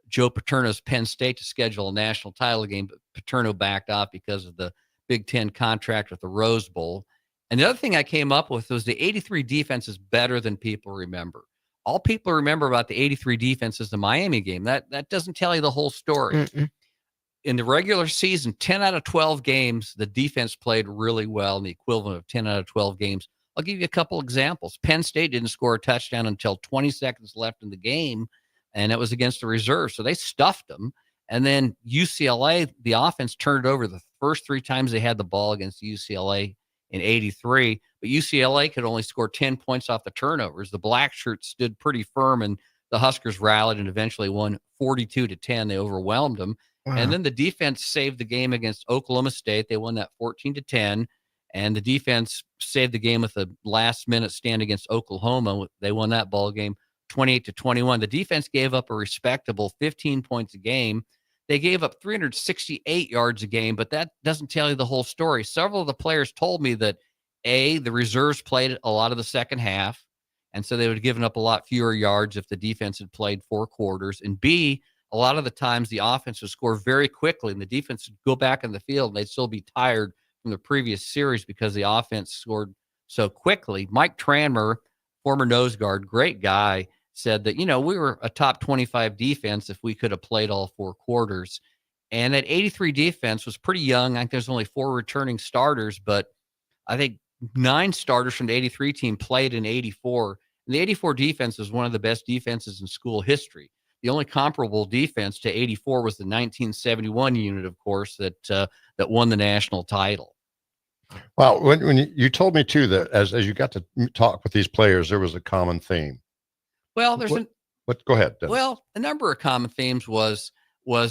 Joe Paterno's Penn State to schedule a national title game, but Paterno backed off because of the Big Ten contract with the Rose Bowl. And the other thing I came up with was the 83 defense is better than people remember. All people remember about the 83 defense is the Miami game. That doesn't tell you the whole story. Mm-mm. In the regular season, 10 out of 12 games, the defense played really well in the equivalent of 10 out of 12 games. I'll give you a couple examples. Penn State didn't score a touchdown until 20 seconds left in the game, and it was against the reserve, so they stuffed them. And then UCLA, the offense turned it over the first 3 times they had the ball against UCLA in 83, but UCLA could only score 10 points off the turnovers. The black shirts stood pretty firm, and the Huskers rallied and eventually won 42-10. They overwhelmed them. Wow. And then the defense saved the game against Oklahoma State. They won that 14-10. And the defense saved the game with a last-minute stand against Oklahoma. They won that ball game 28-21. The defense gave up a respectable 15 points a game. They gave up 368 yards a game, but that doesn't tell you the whole story. Several of the players told me that, A, the reserves played a lot of the second half, and so they would have given up a lot fewer yards if the defense had played 4 quarters. And B, a lot of the times the offense would score very quickly, and the defense would go back in the field, and they'd still be tired from the previous series because the offense scored so quickly. Mike Tranmer, former nose guard, great guy, said that, we were a top 25 defense if we could have played all 4 quarters. And that 83 defense was pretty young. I think there's only 4 returning starters, but I think 9 starters from the 83 team played in 84. And the 84 defense was one of the best defenses in school history. The only comparable defense to 84 was the 1971 unit, of course, that won the national title. Well, when you told me too that as you got to talk with these players, there was a common theme. Well, go ahead, Dennis. Well, a number of common themes was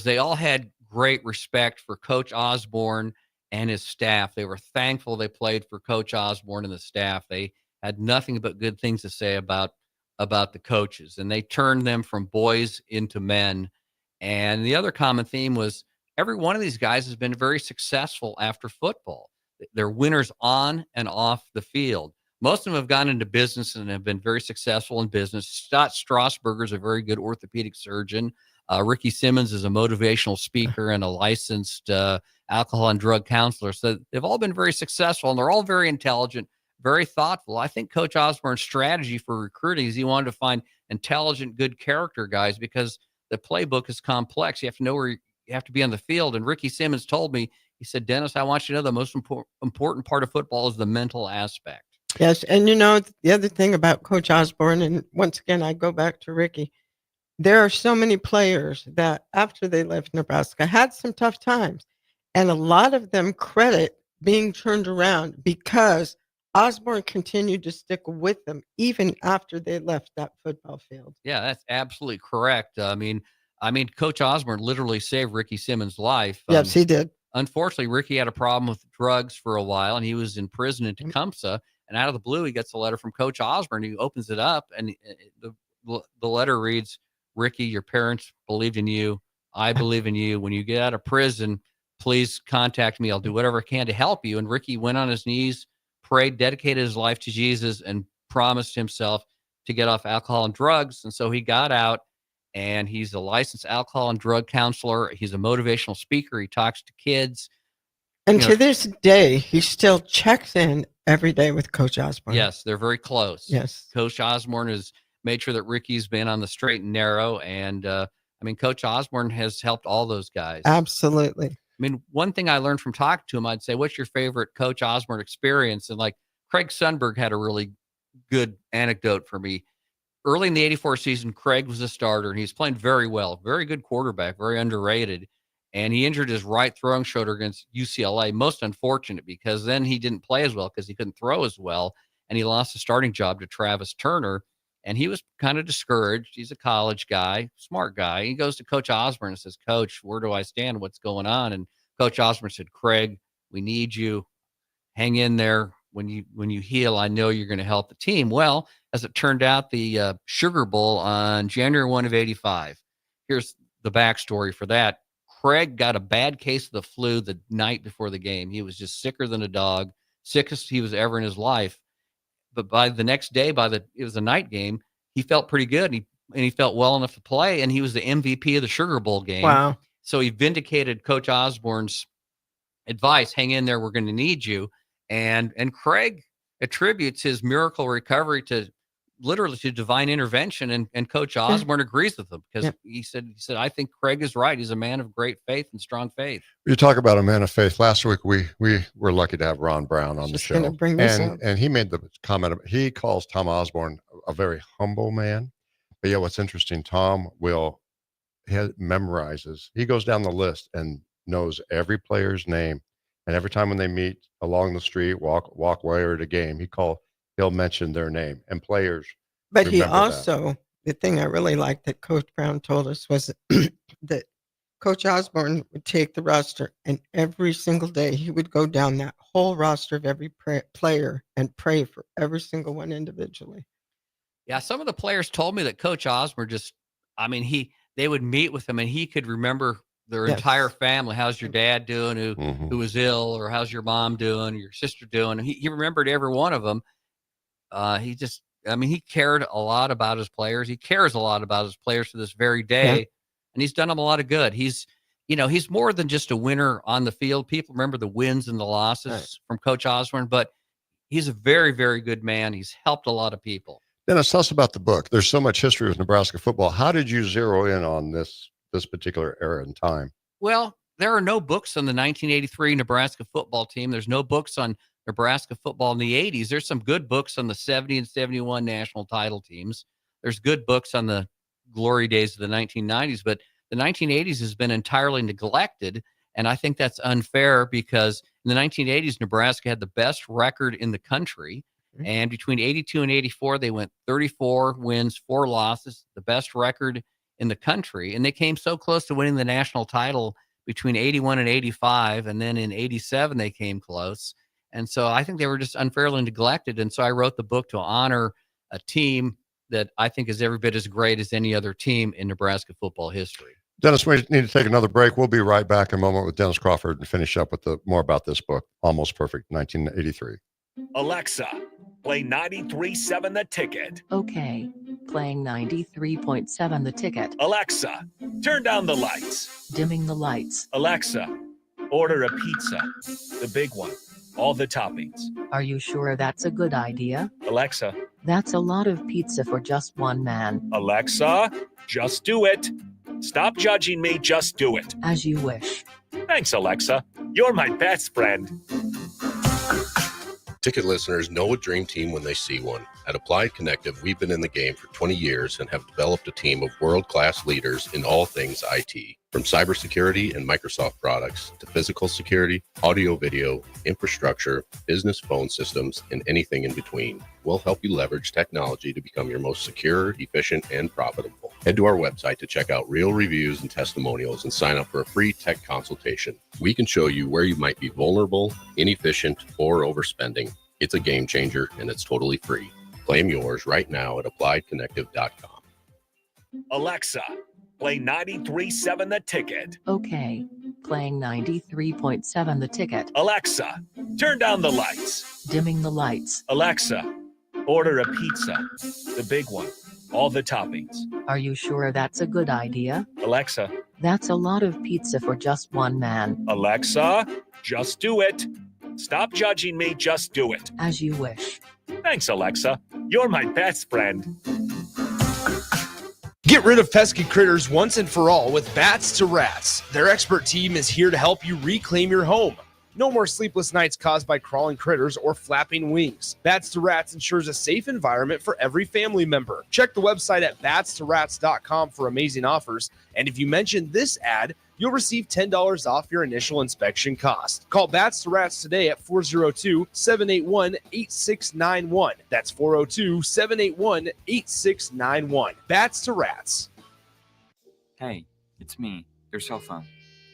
they all had great respect for Coach Osborne and his staff. They were thankful they played for Coach Osborne and the staff. They had nothing but good things to say about the coaches, and they turned them from boys into men. And the other common theme was every one of these guys has been very successful after football. They're winners on and off the field. Most of them have gone into business and have been very successful in business. Scott Strasburger is a very good orthopedic surgeon. Ricky Simmons is a motivational speaker and a licensed alcohol and drug counselor. So they've all been very successful, and they're all very intelligent, very thoughtful. I think Coach Osborne's strategy for recruiting is he wanted to find intelligent, good character guys because the playbook is complex. You have to know where you have to be on the field. And Ricky Simmons told me, he said, Dennis, I want you to know the most important part of football is the mental aspect. Yes, and the other thing about Coach Osborne, and once again, I go back to Ricky, there are so many players that after they left Nebraska had some tough times, and a lot of them credit being turned around because Osborne continued to stick with them even after they left that football field. Yeah, that's absolutely correct. I mean, Coach Osborne literally saved Ricky Simmons' life. Yes, he did. Unfortunately, Ricky had a problem with drugs for a while, and he was in prison in Tecumseh. And out of the blue, he gets a letter from Coach Osborne. He opens it up, and the letter reads, Ricky, your parents believed in you. I believe in you. When you get out of prison, please contact me. I'll do whatever I can to help you. And Ricky went on his knees, prayed, dedicated his life to Jesus, and promised himself to get off alcohol and drugs. And so he got out, and he's a licensed alcohol and drug counselor. He's a motivational speaker. He talks to kids. And to this day, he still checks in every day with Coach Osborne. Yes, they're very close. Yes. Coach Osborne has made sure that Ricky's been on the straight and narrow. And, Coach Osborne has helped all those guys. Absolutely. One thing I learned from talking to him, I'd say, what's your favorite Coach Osborne experience? And Craig Sundberg had a really good anecdote for me. Early in the 84 season, Craig was a starter, and he's playing very well. Very good quarterback, very underrated. And he injured his right throwing shoulder against UCLA. Most unfortunate because then he didn't play as well because he couldn't throw as well. And he lost the starting job to Travis Turner. And he was kind of discouraged. He's a college guy, smart guy. He goes to Coach Osborne and says, Coach, where do I stand? What's going on? And Coach Osborne said, Craig, we need you. Hang in there. when you heal, I know you're going to help the team. Well, as it turned out, the Sugar Bowl on January 1 of 85. Here's the backstory for that. Craig got a bad case of the flu the night before the game. He was just sicker than a dog, sickest he was ever in his life. But by the next day, it was a night game, he felt pretty good. And he felt well enough to play, and he was the MVP of the Sugar Bowl game. Wow. So he vindicated Coach Osborne's advice, hang in there, we're going to need you. And Craig attributes his miracle recovery to literally to divine intervention, and Coach Osborne agrees with him because he said, I think Craig is right. He's a man of great faith and strong faith. You talk about a man of faith. Last week we were lucky to have Ron Brown on the show, bring this up. and he made the comment. He calls Tom Osborne a very humble man. But yeah, what's interesting, Tom memorizes. He goes down the list and knows every player's name, and every time when they meet along the street, walk away or at a game, he'll mention their name and players. But he also, the thing I really liked that Coach Brown told us was that Coach Osborne would take the roster, and every single day he would go down that whole roster of every player and pray for every single one individually. Yeah, some of the players told me that Coach Osborne they would meet with him and he could remember their entire family. How's your dad doing who was ill, or how's your mom doing, or your sister doing? And he remembered every one of them. He cared a lot about his players. He cares a lot about his players to this very day, and he's done them a lot of good. He's more than just a winner on the field. People remember the wins and the losses from Coach Osborne, but he's a very, very good man. He's helped a lot of people. Dennis, tell us about the book. There's so much history with Nebraska football. How did you zero in on this particular era and time? Well, there are no books on the 1983 Nebraska football team. There's no books on Nebraska football in the 80s. There's some good books on the 70 and 71 national title teams. There's good books on the glory days of the 1990s, but the 1980s has been entirely neglected. And I think that's unfair because in the 1980s, Nebraska had the best record in the country. And between 82 and 84, they went 34 wins, 4 losses, the best record in the country. And they came so close to winning the national title between 81 and 85. And then in 87, they came close. And so I think they were just unfairly neglected. And so I wrote the book to honor a team that I think is every bit as great as any other team in Nebraska football history. Dennis, we need to take another break. We'll be right back in a moment with Dennis Crawford and finish up with more about this book, Almost Perfect, 1983. Alexa, play 93.7 The Ticket. Okay, playing 93.7 The Ticket. Alexa, turn down the lights. Dimming the lights. Alexa, order a pizza, the big one, all the toppings. Are you sure that's a good idea? Alexa. That's a lot of pizza for just one man. Alexa, just do it. Stop judging me, just do it. As you wish. Thanks, Alexa. You're my best friend. Ticket listeners know a dream team when they see one. At Applied Connective, we've been in the game for 20 years and have developed a team of world-class leaders in all things IT. From cybersecurity and Microsoft products to physical security, audio-video, infrastructure, business phone systems, and anything in between. We'll help you leverage technology to become your most secure, efficient, and profitable. Head to our website to check out real reviews and testimonials and sign up for a free tech consultation. We can show you where you might be vulnerable, inefficient, or overspending. It's a game changer, and it's totally free. Claim yours right now at appliedconnective.com. Alexa, play 93.7 The Ticket. Okay, playing 93.7 The Ticket. Alexa, turn down the lights. Dimming the lights. Alexa, order a pizza, the big one, all the toppings. Are you sure that's a good idea? Alexa. That's a lot of pizza for just one man. Alexa, just do it. Stop judging me, just do it. As you wish. Thanks, Alexa. You're my best friend. Get rid of pesky critters once and for all with Bats to Rats. Their expert team is here to help you reclaim your home. No more sleepless nights caused by crawling critters or flapping wings. Bats to Rats ensures a safe environment for every family member. Check the website at batstoRats.com for amazing offers. And if you mention this ad, you'll receive $10 off your initial inspection cost. Call Bats to Rats today at 402-781-8691. That's 402-781-8691. Bats to Rats. Hey, it's me, your cell phone.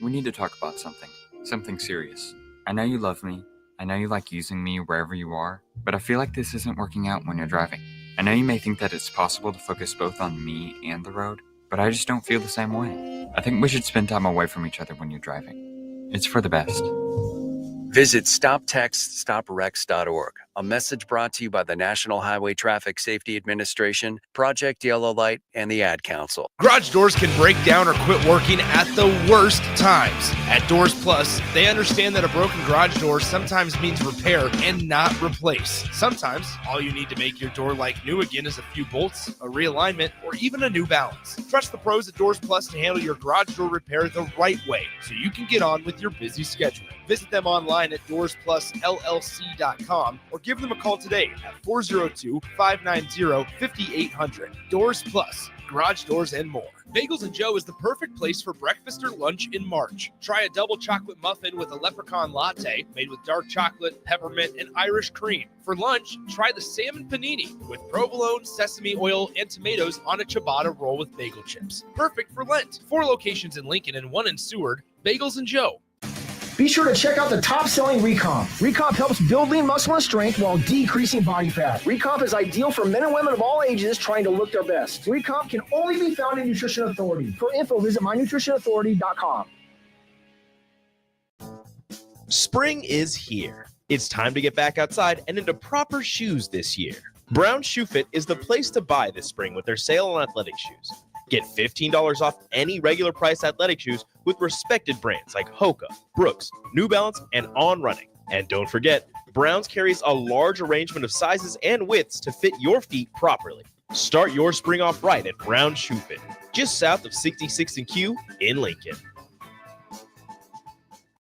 We need to talk about something serious. I know you love me. I know you like using me wherever you are, but I feel like this isn't working out when you're driving. I know you may think that it's possible to focus both on me and the road, but I just don't feel the same way. I think we should spend time away from each other when you're driving. It's for the best. Visit StopTextStopWrecks.org. A message brought to you by the National Highway Traffic Safety Administration, Project Yellow Light, and the Ad Council. Garage doors can break down or quit working at the worst times. At Doors Plus, they understand that a broken garage door sometimes means repair and not replace. Sometimes, all you need to make your door like new again is a few bolts, a realignment, or even a new balance. Trust the pros at Doors Plus to handle your garage door repair the right way so you can get on with your busy schedule. Visit them online at DoorsPlusLLC.com or give them a call today at 402-590-5800. Doors Plus, garage doors and more. Bagels & Joe is the perfect place for breakfast or lunch in March. Try a double chocolate muffin with a leprechaun latte made with dark chocolate, peppermint, and Irish cream. For lunch, try the salmon panini with provolone, sesame oil, and tomatoes on a ciabatta roll with bagel chips. Perfect for Lent. 4 locations in Lincoln and 1 in Seward. Bagels & Joe. Be sure to check out the top-selling Recomp. Recomp helps build lean muscle and strength while decreasing body fat. Recomp is ideal for men and women of all ages trying to look their best. Recomp can only be found in Nutrition Authority. For info, visit mynutritionauthority.com. Spring is here. It's time to get back outside and into proper shoes this year. Brown Shoe Fit is the place to buy this spring with their sale on athletic shoes. Get $15 off any regular price athletic shoes with respected brands like Hoka, Brooks, New Balance, and On Running. And don't forget, Browns carries a large arrangement of sizes and widths to fit your feet properly. Start your spring off right at Brown Shoe Fit, just south of 66th and Q in Lincoln.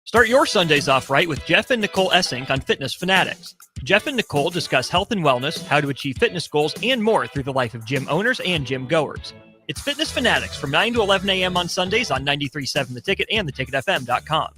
Start your Sundays off right with Jeff and Nicole Essink on Fitness Fanatics. Jeff and Nicole discuss health and wellness, how to achieve fitness goals, and more through the life of gym owners and gym goers. It's Fitness Fanatics from 9 to 11 a.m. on Sundays on 93.7 The Ticket and theticketfm.com.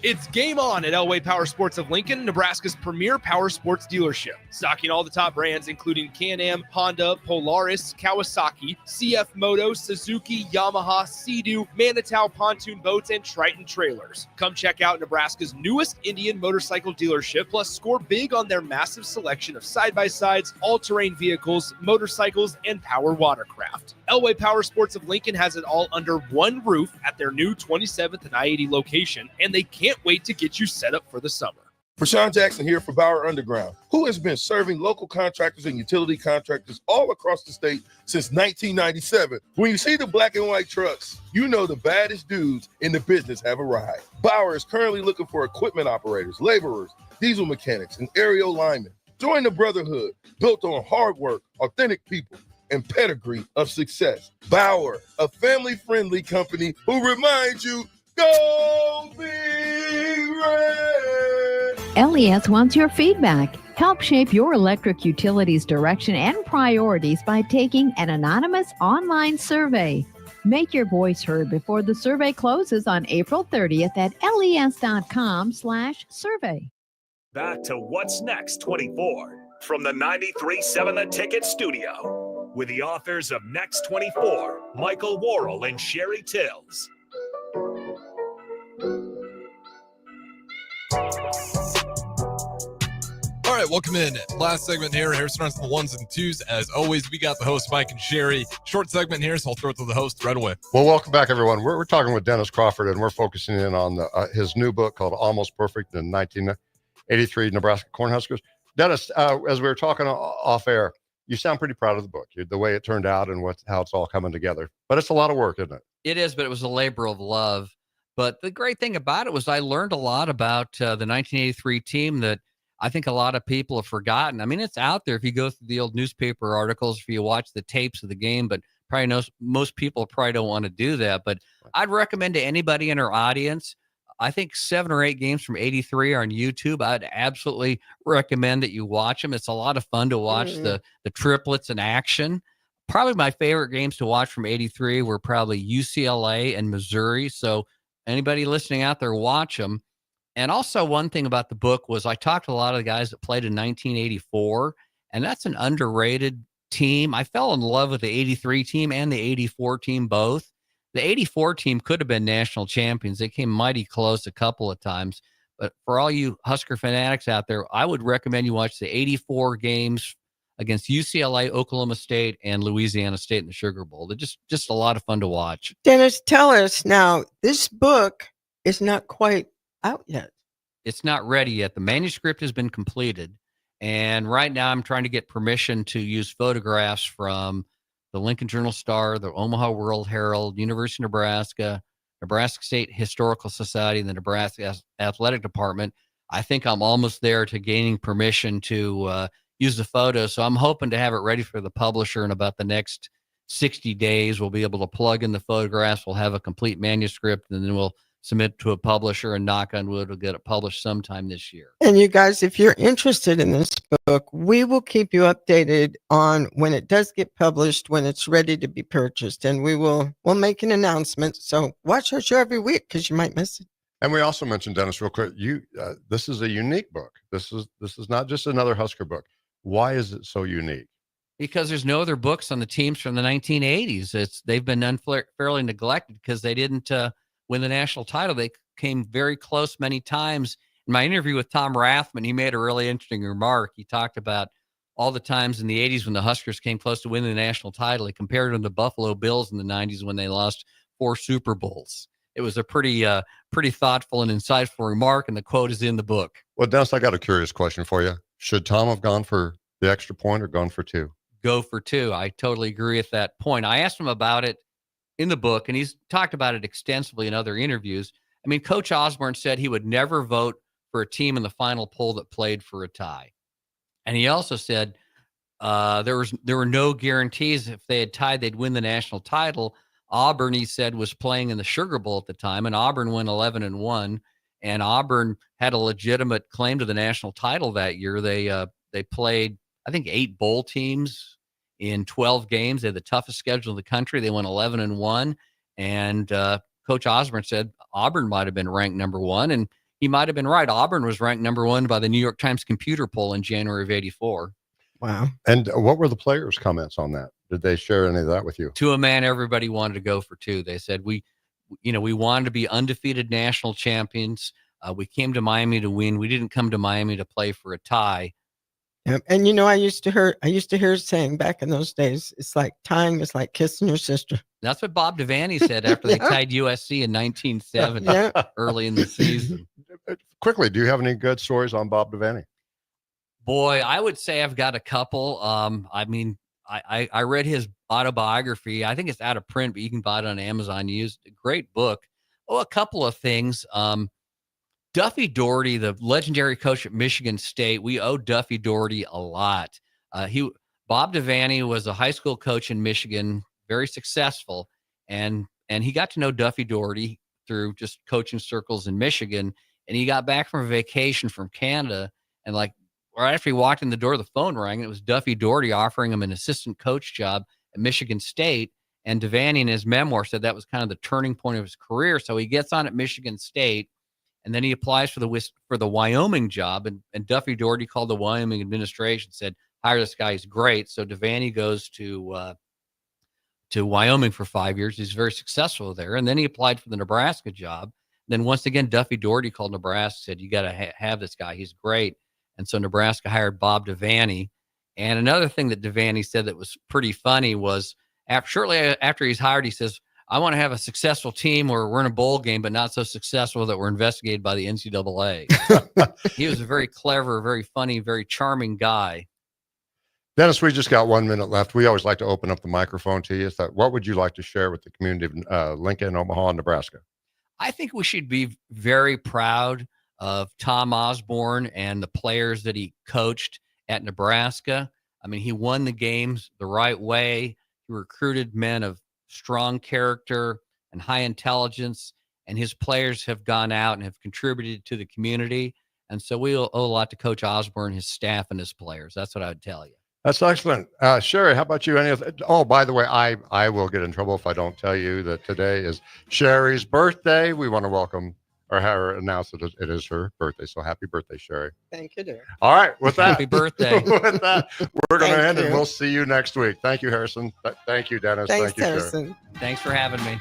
It's game on at Elway Power Sports of Lincoln, Nebraska's premier power sports dealership. Stocking all the top brands, including Can-Am, Honda, Polaris, Kawasaki, CF Moto, Suzuki, Yamaha, Sea-Doo, Manitow pontoon boats, and Triton trailers. Come check out Nebraska's newest Indian motorcycle dealership, plus score big on their massive selection of side-by-sides, all-terrain vehicles, motorcycles, and power watercraft. Elway Power Sports of Lincoln has it all under one roof at their new 27th and I-80 location, and they can't wait to get you set up for the summer. Rashawn Jackson here for Bauer Underground, who has been serving local contractors and utility contractors all across the state since 1997. When you see the black and white trucks, you know the baddest dudes in the business have arrived. Bauer is currently looking for equipment operators, laborers, diesel mechanics, and aerial linemen. Join the brotherhood built on hard work, authentic people, and pedigree of success. Bauer, a family-friendly company who reminds you, go Big Red! LES wants your feedback. Help shape your electric utility's direction and priorities by taking an anonymous online survey. Make your voice heard before the survey closes on April 30th at les.com/survey. Back to What's Next 24 from the 93.7 The Ticket studio with the authors of Next 24, Michael Worrell and Sherry Tills. All right, welcome in. Last segment here. Harrison runs the ones and twos. As always, we got the host, Mike and Sherry. Short segment here, so I'll throw it to the host right away. Well, welcome back, everyone. We're talking with Dennis Crawford, and we're focusing in on his new book called Almost Perfect in 1983 Nebraska Cornhuskers. Dennis, as we were talking off air, you sound pretty proud of the book, the way it turned out and how it's all coming together. But it's a lot of work, isn't it? It is, but it was a labor of love. But the great thing about it was I learned a lot about the 1983 team that I think a lot of people have forgotten. I mean, it's out there if you go through the old newspaper articles, if you watch the tapes of the game, but probably most people probably don't want to do that. But I'd recommend to anybody in our audience, I think 7 or 8 games from 83 are on YouTube. I'd absolutely recommend that you watch them. It's a lot of fun to watch the triplets in action. Probably my favorite games to watch from 83 were probably UCLA and Missouri. So anybody listening out there, watch them. And also one thing about the book was I talked to a lot of the guys that played in 1984, and that's an underrated team. I fell in love with the 83 team and the 84 team both. The 84 team could have been national champions. They came mighty close a couple of times. But for all you Husker fanatics out there, I would recommend you watch the 84 games against UCLA, Oklahoma State, and Louisiana State in the Sugar Bowl. They're just a lot of fun to watch. Dennis, tell us now, this book is not quite out yet. It's not ready yet. The manuscript has been completed. And right now I'm trying to get permission to use photographs from the Lincoln Journal-Star, the Omaha World Herald, University of Nebraska, Nebraska State Historical Society, and the Nebraska Athletic Department. I think I'm almost there to gaining permission to use the photos. So I'm hoping to have it ready for the publisher in about the next 60 days. We'll be able to plug in the photographs. We'll have a complete manuscript, and then we'll submit to a publisher, and knock on wood, we'll get it published sometime this year. And you guys, if you're interested in this book, we will keep you updated on when it does get published, when it's ready to be purchased, and we'll make an announcement. So watch our show every week because you might miss it. And we also mentioned, Dennis, real quick, this is a unique book. This is not just another Husker book. Why is it so unique? Because there's no other books on the teams from the 1980s. They've been unfairly neglected because they didn't win the national title. They came very close many times. In my interview with Tom Rathman, he made a really interesting remark. He talked about all the times in the 80s when the Huskers came close to winning the national title. He compared them to Buffalo Bills in the 90s when they lost 4 Super Bowls. It was a pretty thoughtful and insightful remark, and the quote is in the book. Well, Dennis, I got a curious question for you. Should Tom have gone for the extra point or gone for 2? Go for 2. I totally agree with that point. I asked him about it in the book, and he's talked about it extensively in other interviews. I mean, Coach Osborne said he would never vote for a team in the final poll that played for a tie. And he also said there were no guarantees if they had tied, they'd win the national title. Auburn, he said, was playing in the Sugar Bowl at the time, and Auburn went 11-1, and Auburn had a legitimate claim to the national title that year. They played, I think, 8 bowl teams in 12 games. They had the toughest schedule in the country. They went 11-1, and Coach Osborne said Auburn might have been ranked number 1, and he might have been right. Auburn was ranked number 1 by the New York Times computer poll in January of '84. Wow. And what were the players' comments on that? Did they share any of that with you? To a man, everybody wanted to go for 2. They said, we wanted to be undefeated national champions. We came to Miami to win. We didn't come to Miami to play for a tie. And I used to hear saying back in those days, it's like tying is like kissing your sister. That's what Bob Devaney said after they tied USC in 1970, early in the season. Quickly, do you have any good stories on Bob Devaney? Boy, I would say I've got a couple. I mean, I read his autobiography. I think it's out of print, but you can buy it on Amazon used. A great book. Oh, a couple of things. Duffy Daugherty, the legendary coach at Michigan State, we owe Duffy Daugherty a lot. Bob Devaney was a high school coach in Michigan, very successful, and he got to know Duffy Daugherty through just coaching circles in Michigan. And he got back from a vacation from Canada, and right after he walked in the door, the phone rang, and it was Duffy Daugherty offering him an assistant coach job at Michigan State. And Devaney in his memoir said that was kind of the turning point of his career. So he gets on at Michigan State, and then he applies for the Wyoming job. And Duffy Daugherty called the Wyoming administration, said, hire this guy, he's great. So Devaney goes to Wyoming for 5 years. He's very successful there. And then he applied for the Nebraska job. Then once again, Duffy Daugherty called Nebraska, said, you got to have this guy. He's great. And so Nebraska hired Bob Devaney. And another thing that Devaney said that was pretty funny was shortly after he's hired, he says, I want to have a successful team where we're in a bowl game, but not so successful that we're investigated by the NCAA. He was a very clever, very funny, very charming guy. Dennis, we just got 1 minute left. We always like to open up the microphone to you. So what would you like to share with the community of Lincoln, Omaha, and Nebraska? I think we should be very proud of Tom Osborne and the players that he coached at Nebraska. I mean, he won the games the right way. He recruited men of strong character and high intelligence, and his players have gone out and have contributed to the community. And so we owe a lot to Coach Osborne, his staff, and his players. That's what I would tell you. That's excellent. Sherry, how about you? By the way, I will get in trouble if I don't tell you that today is Sherry's birthday. We want to welcome or have her announce that it is her birthday. So happy birthday, Sherry. Thank you, dear. All right. With that, happy birthday. With that, we're going to end and we'll see you next week. Thank you, Harrison. Thank you, Dennis. Thanks, Thank you, Harrison. Sherry. Thanks for having me.